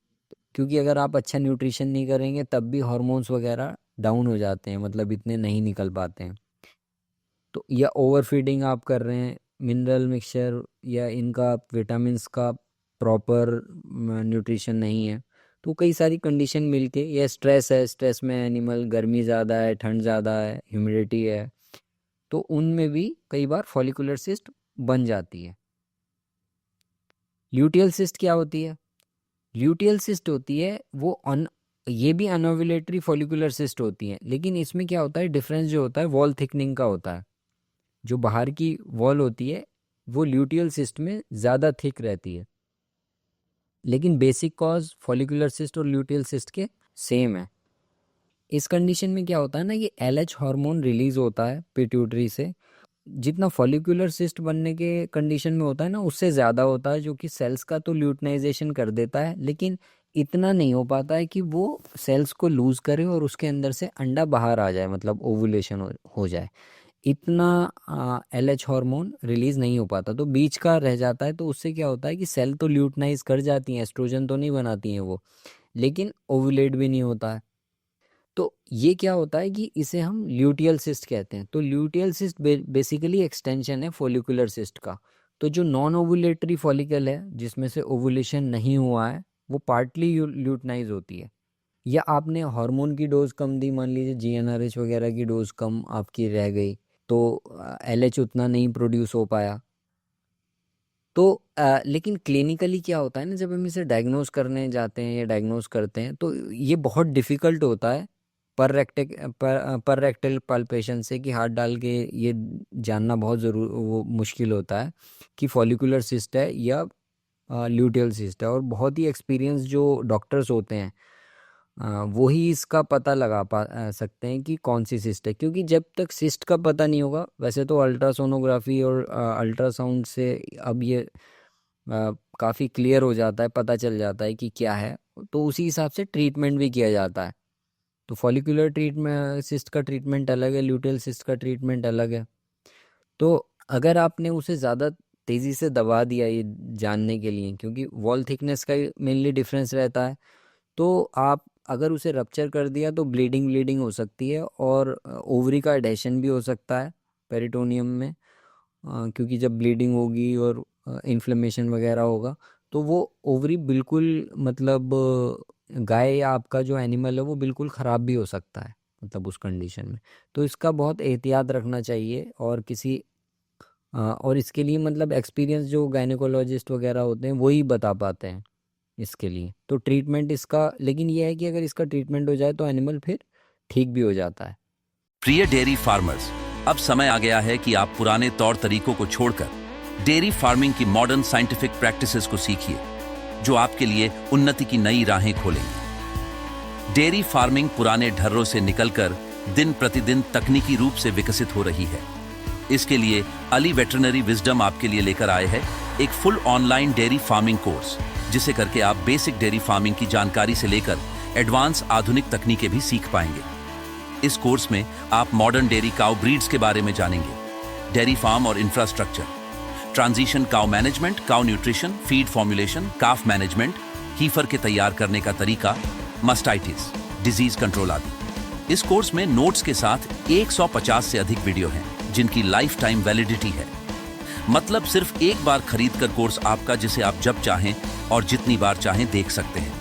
A: क्योंकि अगर आप अच्छा न्यूट्रिशन नहीं करेंगे तब भी हार्मोन्स वगैरह डाउन हो जाते हैं, मतलब इतने नहीं निकल पाते हैं। तो या ओवर फीडिंग आप कर रहे हैं, मिनरल मिक्सचर या इनका विटामिन्स का प्रॉपर न्यूट्रिशन नहीं है, तो कई सारी कंडीशन मिलके, या स्ट्रेस है, स्ट्रेस में एनिमल, गर्मी ज़्यादा है, ठंड ज़्यादा है, ह्यूमिडिटी है, तो उनमें भी कई बार फॉलिकुलर सिस्ट बन जाती है। ल्यूटियल सिस्ट क्या होती है? ल्यूटियल सिस्ट होती है वो ये भी अनओव्यूलेटरी फॉलिकुलर सिस्ट होती है, लेकिन इसमें क्या होता है, डिफरेंस जो होता है वॉल थिकनिंग का होता है। जो बाहर की वॉल होती है वो ल्यूटियल सिस्ट में ज़्यादा थिक रहती है, लेकिन बेसिक कॉज फॉलिकुलर सिस्ट और ल्यूटियल सिस्ट के सेम है। इस कंडीशन में क्या होता है ना कि LH हार्मोन रिलीज होता है पिट्यूटरी से, जितना फॉलिकुलर सिस्ट बनने के कंडीशन में होता है ना उससे ज़्यादा होता है, जो कि सेल्स का तो ल्यूटनाइजेशन कर देता है, लेकिन इतना नहीं हो पाता है कि वो सेल्स को लूज़ करे और उसके अंदर से अंडा बाहर आ जाए, मतलब ओवुलेशन हो जाए। इतना LH हार्मोन रिलीज़ नहीं हो पाता, तो बीच का रह जाता है। तो उससे क्या होता है कि सेल तो ल्यूटनाइज कर जाती हैं, एस्ट्रोजन तो नहीं बनाती हैं वो, लेकिन ओवुलेट भी नहीं होता है। तो ये क्या होता है कि इसे हम ल्यूटियल सिस्ट कहते हैं। तो ल्यूटियल सिस्ट बेसिकली एक्सटेंशन है फॉलिकुलर सिस्ट का। तो जो नॉन ओवुलेटरी फॉलिकल है, जिसमें से ओवुलेशन नहीं हुआ है, वो पार्टली ल्यूटनाइज होती है। या आपने हार्मोन की डोज कम दी, मान लीजिए GnRH वगैरह की डोज कम आपकी रह गई, तो LH उतना नहीं प्रोड्यूस हो पाया। तो लेकिन क्लिनिकली क्या होता है ना, जब हम इसे डायग्नोज करने जाते हैं या डायग्नोज करते हैं, तो ये बहुत डिफ़िकल्ट होता है पर रेक्टल पाल्पेशन से, कि हाथ डाल के ये जानना बहुत वो मुश्किल होता है कि फॉलिकुलर सिस्ट है या ल्यूटियल सिस्ट है। और बहुत ही एक्सपीरियंस जो डॉक्टर्स होते हैं वो ही इसका पता लगा सकते हैं कि कौन सी सिस्ट है, क्योंकि जब तक सिस्ट का पता नहीं होगा, वैसे तो अल्ट्रासोनोग्राफी और अल्ट्रासाउंड से अब ये काफ़ी क्लियर हो जाता है, पता चल जाता है कि क्या है, तो उसी हिसाब से ट्रीटमेंट भी किया जाता है। तो फॉलिकुलर ट्रीटमेंट सिस्ट का ट्रीटमेंट अलग है, ल्यूटियल सिस्ट का ट्रीटमेंट अलग है। तो अगर आपने उसे ज़्यादा तेज़ी से दबा दिया ये जानने के लिए, क्योंकि वॉल थिकनेस का मेनली डिफरेंस रहता है, तो आप अगर उसे रप्चर कर दिया तो ब्लीडिंग हो सकती है, और ओवरी का एडेशन भी हो सकता है पेरिटोनियम में, क्योंकि जब ब्लीडिंग होगी और इन्फ्लेमेशन वगैरह होगा तो वो ओवरी बिल्कुल, मतलब गाय या आपका जो एनिमल है वो बिल्कुल ख़राब भी हो सकता है, मतलब उस कंडीशन में। तो इसका बहुत एहतियात रखना चाहिए, और इसके लिए मतलब एक्सपीरियंस जो गायनेकोलॉजिस्ट वगैरह होते हैं वही बता पाते हैं इसके लिए। तो ट्रीटमेंट इसका, लेकिन ये है कि अगर इसका ट्रीटमेंट हो जाए तो एनिमल फिर ठीक भी हो जाता है।
C: प्रिय डेयरी फार्मर्स, अब समय आ गया है कि आप पुराने तौर तरीकों को छोड़कर डेयरी फार्मिंग की मॉडर्न साइंटिफिक प्रैक्टिसेस को सीखिए, जो आपके लिए उन्नति की नई राहें खोलेंगे। डेयरी फार्मिंग पुराने ढर्रों से निकलकर दिन प्रतिदिन तकनीकी रूप से विकसित हो रही है। इसके लिए अली वेटरनरी विजडम आपके लिए लेकर आए हैं एक full online dairy farming course, जिसे करके आप बेसिक डेयरी फार्मिंग की जानकारी से लेकर एडवांस आधुनिक तकनीकें भी सीख पाएंगे। इस कोर्स में आप मॉडर्न डेयरी काउ ब्रीड्स के बारे में जानेंगे, डेयरी फार्म और infrastructure, transition cow management, cow nutrition, feed formulation, calf management, heifer के तैयार करने का तरीका, मस्टाइटिस, डिजीज कंट्रोल आदि। इस कोर्स में नोट्स के साथ 150 से अधिक वीडियो हैं जिनकी लाइफ टाइम वैलिडिटी है। मतलब सिर्फ एक बार खरीद कर कोर्स आपका, जिसे आप जब चाहें और जितनी बार चाहें देख सकते हैं।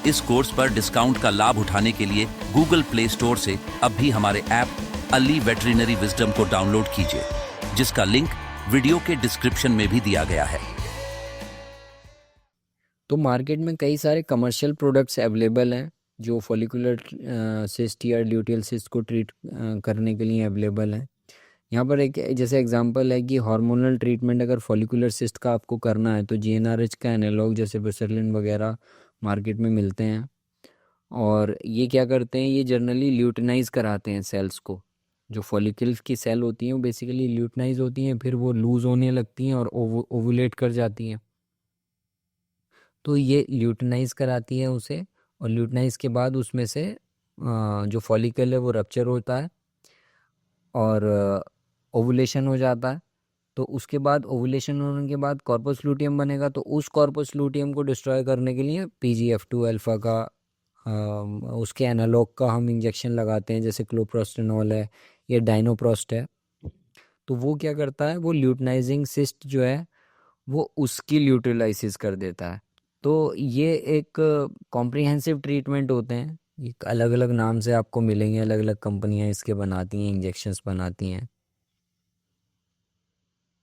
C: इस कोर्स पर डिस्काउंट का लाभ उठाने के लिए गूगल प्ले स्टोर से अब भी हमारे ऐप अली वेटरनरी विजडम को डाउनलोड कीजिए, जिसका लिंक वीडियो के डिस्क्रिप्शन में भी दिया गया है।
A: तो मार्केट में कई सारे कमर्शियल प्रोडक्ट्स अवेलेबल हैं जो फॉलिकुलर सिस्ट या ल्यूटियल सिस्ट को ट्रीट करने के लिए अवेलेबल हैं। यहाँ पर एक जैसे एग्जांपल है कि हार्मोनल ट्रीटमेंट अगर फॉलिकुलर सिस्ट का आपको करना है तो जीएनआरएच का एनालॉग जैसे बेसरलिन वगैरह मार्केट में मिलते हैं। और ये क्या करते हैं, ये जनरली ल्यूटिनाइज कराते हैं सेल्स को। जो फॉलिकल्स की सेल होती हैं वो बेसिकली ल्यूटिनाइज होती हैं, फिर वो लूज होने लगती हैं और ओवुलेट कर जाती हैं। तो ये ल्यूटिनाइज कराती है उसे, और ल्यूटिनाइज के बाद उसमें से जो फॉलिकल है वो रप्चर होता है और ओवुलेशन हो जाता है। तो उसके बाद ओवुलेशन होने के बाद कॉर्पस लूटियम बनेगा। तो उस कॉर्पस लूटियम को डिस्ट्रॉय करने के लिए PGF2 अल्फ़ा का उसके एनालॉग का हम इंजेक्शन लगाते हैं, जैसे क्लोप्रोस्टेनॉल है या डाइनोप्रोस्ट है। तो वो क्या करता है, वो ल्यूटिनाइजिंग सिस्ट जो है वो उसकी ल्यूटिलाइसिस कर देता है। तो ये एक कॉम्प्रिहेंसिव ट्रीटमेंट होते हैं। ये अलग अलग नाम से आपको मिलेंगे, अलग अलग कंपनियां इसके बनाती हैं, इंजेक्शंस बनाती हैं।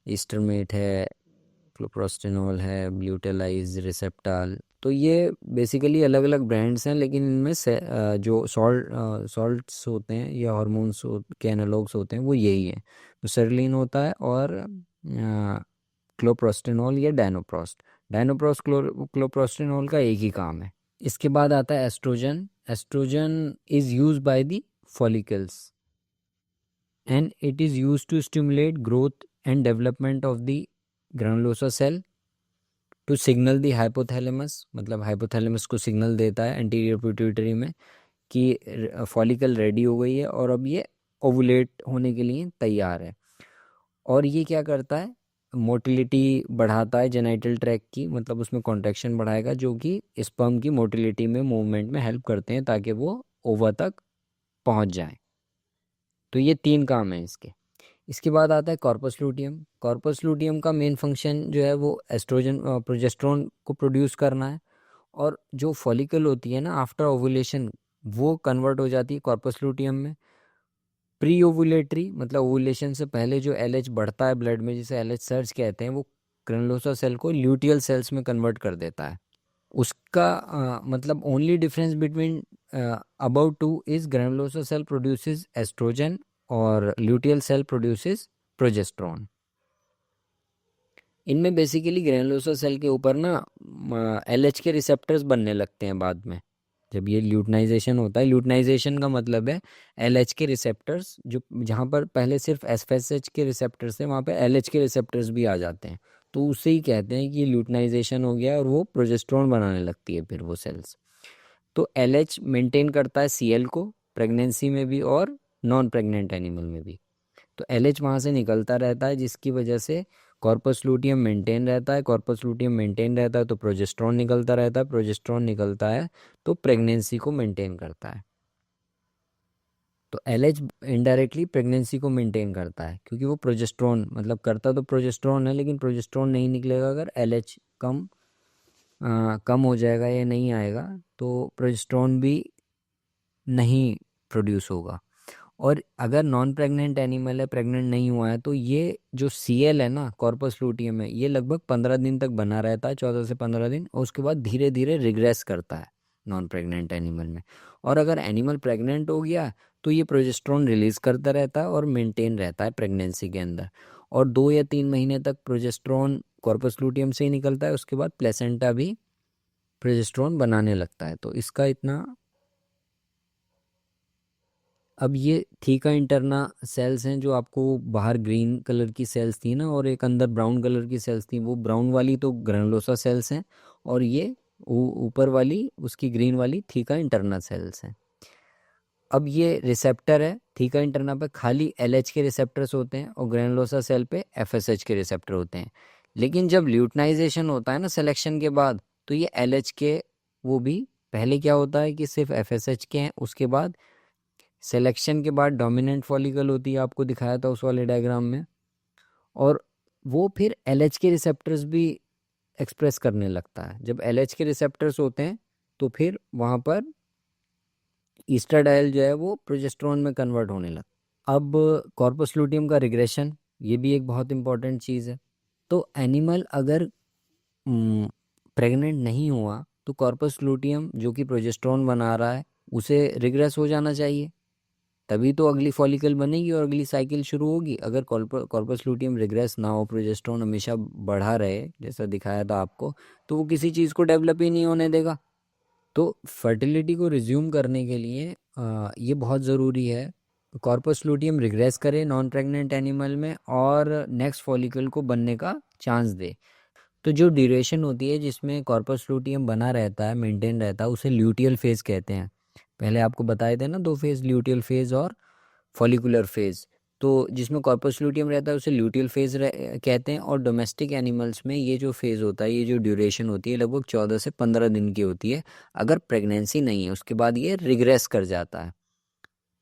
A: ईस्टरमेट है, क्लोप्रोस्टेनॉल है, ब्यूटेलाइज, रिसेप्टाल। तो ये बेसिकली अलग अलग ब्रांड्स हैं, लेकिन इनमें से जो सॉल्ट्स होते हैं या हार्मोन्स के एनालॉग्स होते हैं वो यही हैं। तो सेरलिन होता है और क्लोप्रोस्टेनॉल या डायनोप्रोस्ट क्लोप्रोस्टेनॉल का एक ही काम है। इसके बाद आता है estrogen. Estrogen is use by the follicles and it is use to stimulate growth and development of the granulosa cell to signal the hypothalamus. मतलब हाइपोथैलेमस को सिग्नल देता है एंटीरियर पिट्यूटरी में कि फॉलिकल रेडी हो गई है और अब ये ओवुलेट होने के लिए तैयार है। और ये क्या करता है, मोटिलिटी बढ़ाता है जेनाइटल ट्रैक्ट की, मतलब उसमें कॉन्ट्रैक्शन बढ़ाएगा, जो कि स्पर्म की मोटिलिटी में, मूवमेंट में हेल्प करते हैं ताकि वो ओवा तक पहुंच जाए। तो ये 3 काम है इसके। इसके बाद आता है कॉर्पस लूटियम। कॉर्पस लूटियम का मेन फंक्शन जो है वो एस्ट्रोजन प्रोजेस्टेरोन को प्रोड्यूस करना है। और जो फॉलिकल होती है ना आफ्टर ओवुलेशन, वो कन्वर्ट हो जाती है कॉर्पस लूटियम में। प्री ओवुलेटरी मतलब ओवुलेशन से पहले जो LH बढ़ता है ब्लड में, जिसे LH सर्ज कहते हैं, वो ग्रैनुलोसा सेल को ल्यूटियल सेल्स में कन्वर्ट कर देता है। उसका मतलब only difference between about two is granulosa cell produces estrogen और ल्यूटियल सेल प्रोड्यूसेस प्रोजेस्टेरोन। इनमें बेसिकली ग्रैनुलोसा सेल के ऊपर ना LH के रिसेप्टर्स बनने लगते हैं बाद में, जब ये ल्यूटिनाइजेशन होता है। ल्यूटिनाइजेशन का मतलब है LH के रिसेप्टर्स, जो जहाँ पर पहले सिर्फ FSH के रिसेप्टर्स थे, वहाँ पे LH के रिसेप्टर्स भी आ जाते हैं। तो उससे ही कहते हैं कि ल्यूटिनाइजेशन हो गया और वो प्रोजेस्टेरोन बनाने लगती है फिर वो सेल्स। तो LH मेंटेन करता है CL को प्रेगनेंसी में भी और नॉन प्रेग्नेंट एनिमल में भी। तो LH वहाँ से निकलता रहता है, जिसकी वजह से कॉर्पस लूटियम मेंटेन रहता है। कॉर्पस लूटियम मेंटेन रहता है तो प्रोजेस्टेरोन निकलता रहता है। प्रोजेस्टेरोन निकलता है तो प्रेगनेंसी को मेंटेन करता है। तो LH इनडायरेक्टली प्रेगनेंसी को मेंटेन करता है, क्योंकि वो प्रोजेस्टेरोन मतलब करता तो प्रोजेस्टेरोन है, लेकिन प्रोजेस्टेरोन नहीं निकलेगा अगर LH कम हो जाएगा या नहीं आएगा, तो प्रोजेस्टेरोन भी नहीं प्रोड्यूस होगा। और अगर नॉन प्रेग्नेंट एनिमल है, प्रेग्नेंट नहीं हुआ है, तो ये जो CL है ना, कॉर्पस लूटियम है, ये लगभग 15 दिन तक बना रहता है, 14 से 15 दिन, और उसके बाद धीरे धीरे रिग्रेस करता है नॉन प्रेग्नेंट एनिमल में। और अगर एनिमल प्रेग्नेंट हो गया तो ये प्रोजेस्टेरोन रिलीज करता रहता है और मेंटेन रहता है प्रेगनेंसी के अंदर। और 2 या 3 महीने तक प्रोजेस्टेरोन कॉर्पस लूटियम से ही निकलता है, उसके बाद प्लेसेंटा भी प्रोजेस्टेरोन बनाने लगता है। तो इसका इतना अब ये थीका इंटरना सेल्स हैं जो आपको बाहर ग्रीन कलर की सेल्स थी ना और एक अंदर ब्राउन कलर की सेल्स थी, वो ब्राउन वाली तो ग्रेनुलोसा सेल्स हैं और ये ऊपर वाली उसकी ग्रीन वाली थीका इंटरना सेल्स हैं। अब ये रिसेप्टर है थीका इंटरना पे, खाली LH के रिसेप्टर्स होते हैं और ग्रेनुलोसा सेल पे FSH के रिसेप्टर होते हैं। लेकिन जब ल्यूटनाइजेशन होता है ना सिलेक्शन के बाद, तो ये LH के वो भी पहले क्या होता है कि सिर्फ FSH के हैं, उसके बाद सिलेक्शन के बाद डोमिनेंट फॉलिकल होती है, आपको दिखाया था उस वाले डायग्राम में, और वो फिर LH के रिसेप्टर्स भी एक्सप्रेस करने लगता है। जब LH के रिसेप्टर्स होते हैं तो फिर वहाँ पर ईस्ट्राडायल जो है वो प्रोजेस्टेरोन में कन्वर्ट होने लगता है। अब कॉर्पस लूटियम का रिग्रेशन, ये भी एक बहुत इंपॉर्टेंट चीज़ है। तो एनिमल अगर प्रेग्नेंट नहीं हुआ तो कॉर्पस लूटियम जो कि प्रोजेस्टेरोन बना रहा है उसे रिग्रेस हो जाना चाहिए, तभी तो अगली फॉलिकल बनेगी और अगली साइकिल शुरू होगी। अगर कॉर्पस लूटियम रिग्रेस ना हो, प्रोजेस्टेरोन हमेशा बढ़ा रहे जैसा दिखाया था आपको, तो वो किसी चीज़ को डेवलप ही नहीं होने देगा। तो फर्टिलिटी को रिज्यूम करने के लिए ये बहुत ज़रूरी है कॉर्पस लूटियम रिग्रेस करे नॉन प्रेग्नेंट एनिमल में और नेक्स्ट फॉलिकल को बनने का चांस दे। तो जो ड्यूरेशन होती है जिसमें कॉर्पस लूटियम बना रहता है, मेंटेन रहता है, उसे ल्यूटियल फेज़ कहते हैं। पहले आपको बताए थे ना 2 फेज़, ल्यूटियल फेज़ और फॉलिकुलर फेज़। तो जिसमें कॉर्पस लूटियम रहता है उसे ल्यूटियल फेज़ कहते हैं। और डोमेस्टिक एनिमल्स में ये जो फेज़ होता है, ये जो ड्यूरेशन होती है लगभग 14 से 15 दिन की होती है। अगर प्रेगनेंसी नहीं है उसके बाद ये रिग्रेस कर जाता है।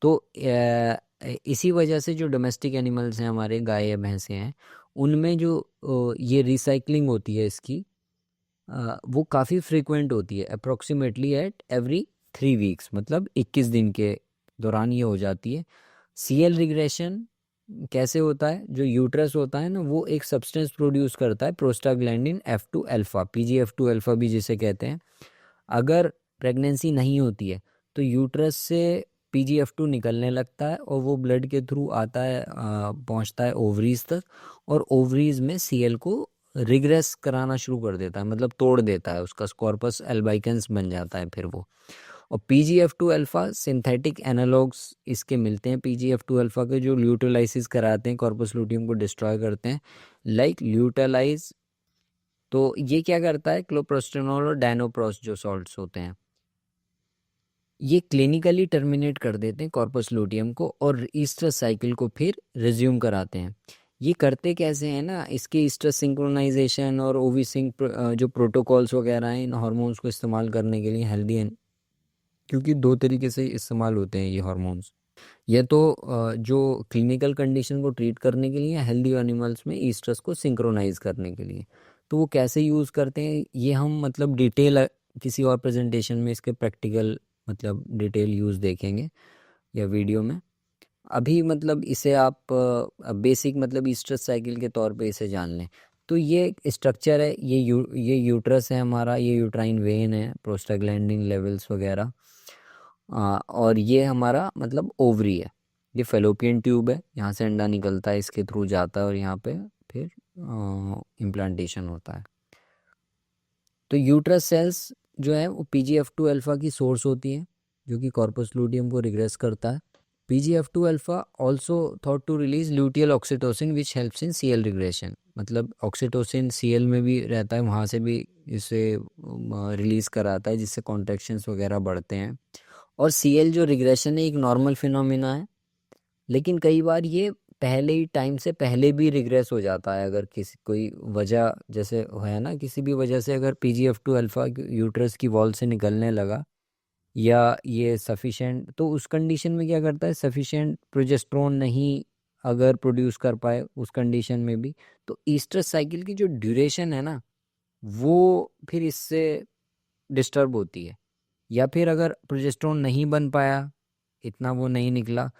A: तो इसी वजह से जो डोमेस्टिक एनिमल्स हैं हमारे, गाय या भैंसें हैं, उनमें जो ये रिसाइकलिंग होती है इसकी, वो काफ़ी फ्रीक्वेंट होती है, अप्रोक्सीमेटली एट एवरी 3 वीक्स, मतलब 21 दिन के दौरान ये हो जाती है। CL रिग्रेशन कैसे होता है? जो यूट्रस होता है ना वो एक सब्सटेंस प्रोड्यूस करता है, prostaglandin F2 alpha, PGF2 alpha भी जिसे कहते हैं। अगर प्रेगनेंसी नहीं होती है तो यूट्रस से PGF2 निकलने लगता है और वो ब्लड के थ्रू आता है, पहुंचता है ओवरीज तक, और ओवरीज में CL को रिग्रेस कराना शुरू कर देता है, मतलब तोड़ देता है, उसका कॉर्पस एल्बाइकेंस बन जाता है फिर वो। और PGF2 अल्फा सिंथेटिक एनालॉग्स इसके मिलते हैं, PGF2 अल्फा के, जो ल्यूटेलाइसिस कराते हैं, कॉर्पस लूटियम को डिस्ट्रॉय करते हैं, लाइक ल्यूटेलाइज। तो ये क्या करता है, क्लोप्रोस्टेनोल और डायनोप्रोस जो सॉल्ट्स होते हैं, ये क्लिनिकली टर्मिनेट कर देते हैं कॉर्पस लूटियम को और ईस्ट्रस साइकिल को फिर रिज्यूम कराते हैं। ये करते कैसे हैं ना, इसके ईस्ट्रस सिंक्रोनाइजेशन और ओवी सिंक जो प्रोटोकॉल्स वगैरह हैं इन हार्मोन्स को इस्तेमाल करने के लिए हेल्दी हैं, क्योंकि 2 तरीके से इस्तेमाल होते हैं ये हार्मोन्स। ये तो जो क्लिनिकल कंडीशन को ट्रीट करने के लिए, हेल्दी एनिमल्स में ईस्ट्रस को सिंक्रोनाइज करने के लिए। तो वो कैसे यूज़ करते हैं ये हम मतलब डिटेल किसी और प्रेजेंटेशन में इसके प्रैक्टिकल मतलब डिटेल यूज़ देखेंगे या वीडियो में। अभी मतलब इसे आप बेसिक मतलब ईस्ट्रस साइकिल के तौर पे इसे जान लें। तो ये स्ट्रक्चर है, ये यूट्रस है हमारा, ये यूट्राइन वेन है, प्रोस्टाग्लैंडिन लेवल्स वगैरह, और ये हमारा मतलब ओवरी है, ये फेलोपियन ट्यूब है, यहाँ से अंडा निकलता है, इसके थ्रू जाता है और यहाँ पे फिर इम्प्लांटेशन होता है। तो यूट्रस सेल्स जो है वो PGF2 अल्फा की सोर्स होती है जो कि कॉर्पस लूटियम को रिग्रेस करता है। PGF2 alpha also thought to release luteal oxytocin which helps in CL regression, मतलब ऑक्सीटोसिन CL में भी रहता है, वहाँ से भी इसे रिलीज कराता है जिससे कॉन्ट्रैक्शंस वगैरह बढ़ते हैं। और CL जो रिग्रेशन है एक नॉर्मल फिनोमिना है, लेकिन कई बार ये पहले ही टाइम से पहले भी रिग्रेस हो जाता है। अगर किसी कोई वजह जैसे है ना, किसी भी वजह से अगर PGF2 अल्फा यूट्रस की वॉल से निकलने लगा या ये सफिशेंट, तो उस कंडीशन में क्या करता है, सफिशेंट प्रोजेस्टेरोन नहीं अगर प्रोड्यूस कर पाए उस कंडीशन में भी, तो ईस्ट्रस साइकिल की जो ड्यूरेशन है ना वो फिर इससे डिस्टर्ब होती है। या फिर अगर प्रोजेस्टेरोन नहीं बन पाया, इतना वो नहीं निकला,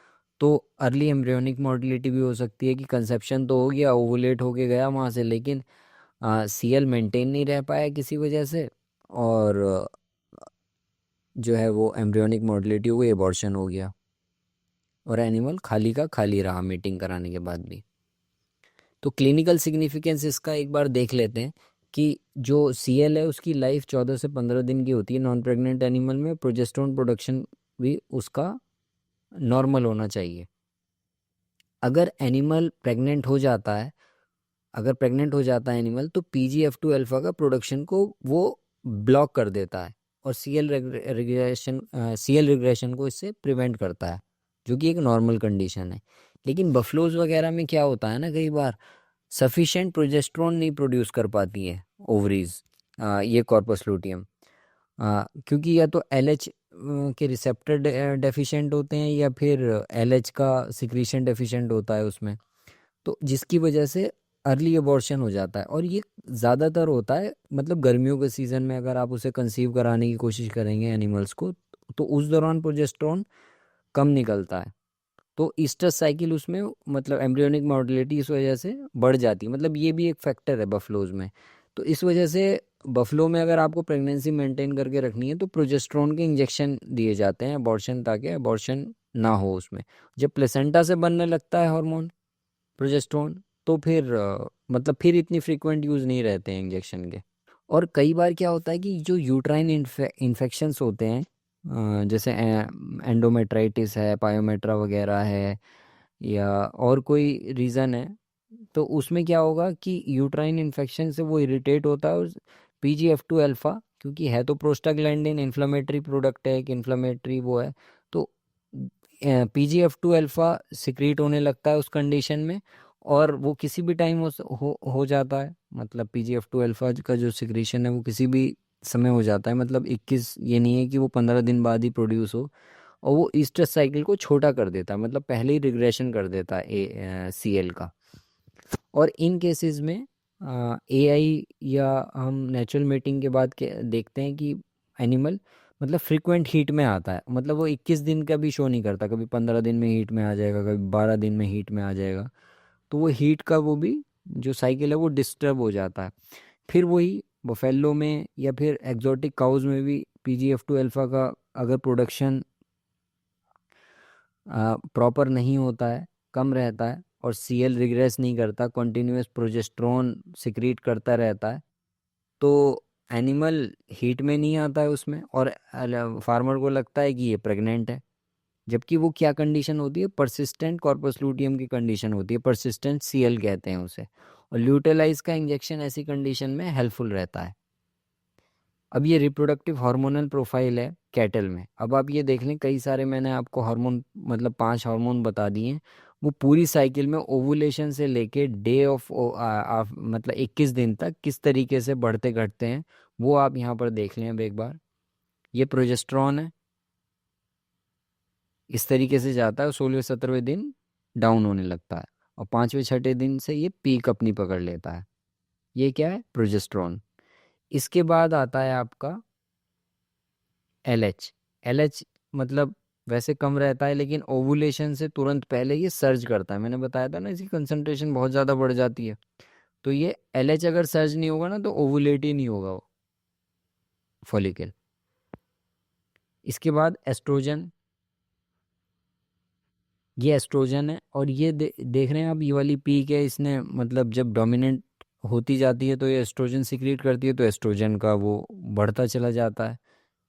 A: तो अर्ली एम्ब्रियोनिक मोर्टिलिटी भी हो सकती है कि कंसेप्शन तो हो गया, ओवुलेट होके गया वहाँ से, लेकिन CL मेंटेन नहीं रह पाया किसी वजह से, और जो है वो एम्ब्रियोनिक मोर्टिलिटी हो गई, एबॉर्शन हो गया और एनिमल खाली का खाली रहा मीटिंग कराने के बाद भी। तो क्लिनिकल सिग्निफिकेंस इसका एक बार देख लेते हैं कि जो CL है उसकी लाइफ 14 से 15 दिन की होती है नॉन प्रेग्नेंट एनिमल में, प्रोजेस्टेरोन प्रोडक्शन भी उसका नॉर्मल होना चाहिए। अगर एनिमल प्रेग्नेंट हो जाता है, अगर प्रेग्नेंट हो जाता है एनिमल, तो PGF2 अल्फा का प्रोडक्शन को वो ब्लॉक कर देता है और CL रिग्रेशन को इससे प्रिवेंट करता है, जो कि एक नॉर्मल कंडीशन है। लेकिन बफलोज वगैरह में क्या होता है ना, कई बार सफिशिएंट प्रोजेस्टेरोन नहीं प्रोड्यूस कर पाती है ओवरीज, ये कॉर्पस लूटियम, क्योंकि या तो LH के रिसेप्टर डेफिशिएंट होते हैं या फिर LH का सिक्रीशन डेफिशिएंट होता है उसमें, तो जिसकी वजह से अर्ली अबॉर्शन हो जाता है। और ये ज़्यादातर होता है मतलब गर्मियों के सीज़न में, अगर आप उसे कंसीव कराने की कोशिश करेंगे एनिमल्स को, तो उस दौरान प्रोजेस्टेरोन कम निकलता है, तो ईस्टर्स साइकिल उसमें मतलब एम्ब्रियोनिक मोटिलिटी इस वजह से बढ़ जाती है। मतलब ये भी एक फैक्टर है बफलोज में। तो इस वजह से बफलो में अगर आपको प्रेगनेंसी मेंटेन करके रखनी है तो प्रोजेस्टेरोन के इंजेक्शन दिए जाते हैं अबॉर्शन, ताकि अबॉर्शन ना हो उसमें। जब प्लेसेंटा से बनने लगता है हार्मोन प्रोजेस्टेरोन, तो फिर मतलब फिर इतनी फ्रीक्वेंट यूज़ नहीं रहते हैं इंजेक्शन के। और कई बार क्या होता है कि जो यूट्राइन इन्फेक्शंस होते हैं, जैसे एंडोमेट्राइटिस है, पायोमेट्रा वगैरह है, या और कोई रीज़न है, तो उसमें क्या होगा कि यूट्राइन इन्फेक्शन से वो इरिटेट होता है, और PGF2 अल्फा, क्योंकि है तो प्रोस्टाग्लैंडिन, इन्फ्लेमेटरी प्रोडक्ट है, एक इन्फ्लेमेटरी वो है, तो PGF2 अल्फा सिक्रीट होने लगता है उस कंडीशन में, और वो किसी भी टाइम हो जाता है। मतलब PGF2 अल्फा का जो सिक्रीशन है वो किसी भी समय हो जाता है, मतलब 21, ये नहीं है कि वो 15 दिन बाद ही प्रोड्यूस हो, और वो ईस्टर साइकिल को छोटा कर देता है, मतलब पहले ही रिग्रेशन कर देता है CL का। और इन केसेस में AI या हम नेचुरल मेटिंग के बाद के देखते हैं कि एनिमल मतलब फ्रीक्वेंट हीट में आता है, मतलब वो 21 दिन का भी शो नहीं करता, कभी 15 दिन में हीट में आ जाएगा, कभी 12 दिन में हीट में आ जाएगा, तो वो हीट का वो भी जो साइकिल है वो डिस्टर्ब हो जाता है। फिर वही बफेलो में या फिर एक्जोटिक काउज में भी PGF2 अल्फा का अगर प्रोडक्शन प्रॉपर नहीं होता है, कम रहता है, और CL रिग्रेस नहीं करता, कंटिन्यूस प्रोजेस्टेरोन सिक्रीट करता रहता है, तो एनिमल हीट में नहीं आता है उसमें, और फार्मर को लगता है कि ये प्रेग्नेंट है, जबकि वो क्या कंडीशन होती है, परसिस्टेंट कॉर्पस लूटियम की कंडीशन होती है, परसिस्टेंट CL कहते हैं उसे। और ल्यूटेलाइज का इंजेक्शन ऐसी कंडीशन में हेल्पफुल रहता है। अब ये रिप्रोडक्टिव हार्मोनल प्रोफाइल है कैटल में। अब आप ये देख लें, कई सारे मैंने आपको हार्मोन मतलब 5 हार्मोन बता दिए हैं, वो पूरी साइकिल में ओवुलेशन से लेके डे ऑफ मतलब 21 दिन तक किस तरीके से बढ़ते घटते हैं, वो आप यहाँ पर देख लें अब एक बार। ये प्रोजेस्टेरॉन है, इस तरीके से जाता है, 16वें 17वें दिन डाउन होने लगता है, और 5वें 6ठे दिन से ये पीक अपनी पकड़ लेता है। ये क्या है, प्रोजेस्टेरॉन। इसके बाद आता है आपका LH। LH मतलब वैसे कम रहता है, लेकिन ओवुलेशन से तुरंत पहले ये सर्ज करता है, मैंने बताया था ना, इसकी कंसंट्रेशन बहुत ज़्यादा बढ़ जाती है। तो ये LH अगर सर्ज नहीं होगा ना, तो ओवुलेट ही नहीं होगा वो फॉलिकल। इसके बाद एस्ट्रोजन, ये एस्ट्रोजन है, और ये देख रहे हैं आप, ये वाली पीक है, इसने मतलब जब डोमिनेंट होती जाती है तो ये एस्ट्रोजन सिक्रीट करती है, तो एस्ट्रोजन का वो बढ़ता चला जाता है,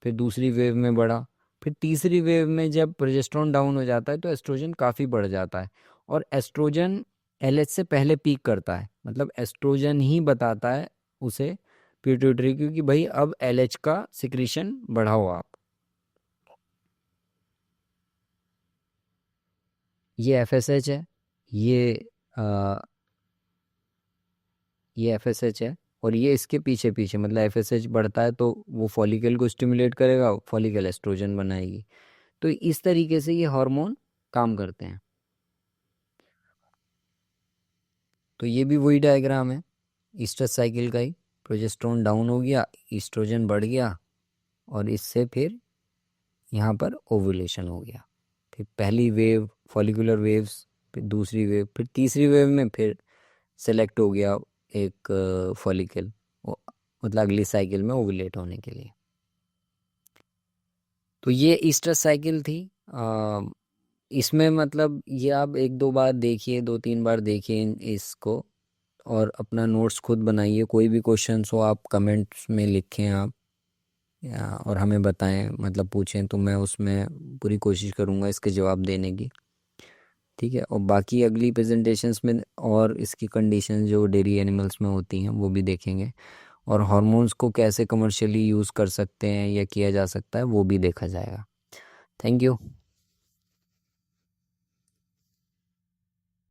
A: फिर दूसरी वेव में बढ़ा, फिर तीसरी वेव में जब प्रोजेस्टेरॉन डाउन हो जाता है तो एस्ट्रोजन काफ़ी बढ़ जाता है, और एस्ट्रोजन LH से पहले पीक करता है, मतलब एस्ट्रोजन ही बताता है उसे पिट्यूटरी, क्योंकि भाई अब LH का सिक्रीशन बढ़ाओ आप। ये FSH है, ये आ, ये FSH है, और ये इसके पीछे पीछे, मतलब FSH बढ़ता है तो वो फॉलिकल को स्टिमुलेट करेगा, फॉलिकल एस्ट्रोजन बनाएगी, तो इस तरीके से ये हार्मोन काम करते हैं। तो ये भी वही डायग्राम है ईस्टर साइकिल का ही, प्रोजेस्टेरॉन डाउन हो गया, ईस्ट्रोजन बढ़ गया, और इससे फिर यहाँ पर ओवुलेशन हो गया, फिर पहली वेव फॉलिकुलर वेव्स, फिर दूसरी वेव, फिर तीसरी वेव में फिर सेलेक्ट हो गया एक फॉलिकल, मतलब अगली साइकिल में ओवुलेट होने के लिए। तो ये ईस्टर साइकिल थी। इसमें मतलब ये आप 1-2 बार देखिए, 2-3 बार देखिए इसको, और अपना नोट्स खुद बनाइए, कोई भी क्वेश्चंस हो आप कमेंट्स में लिखें आप, और हमें बताएं, मतलब पूछें, तो मैं उसमें पूरी कोशिश करूँगा इसके जवाब देने की। ठीक है, और बाकी अगली प्रेजेंटेशंस में और इसकी कंडीशन जो डेयरी एनिमल्स में होती हैं वो भी देखेंगे, और हार्मोन्स को कैसे कमर्शियली यूज़ कर सकते हैं या किया जा सकता है वो भी देखा जाएगा। Thank you.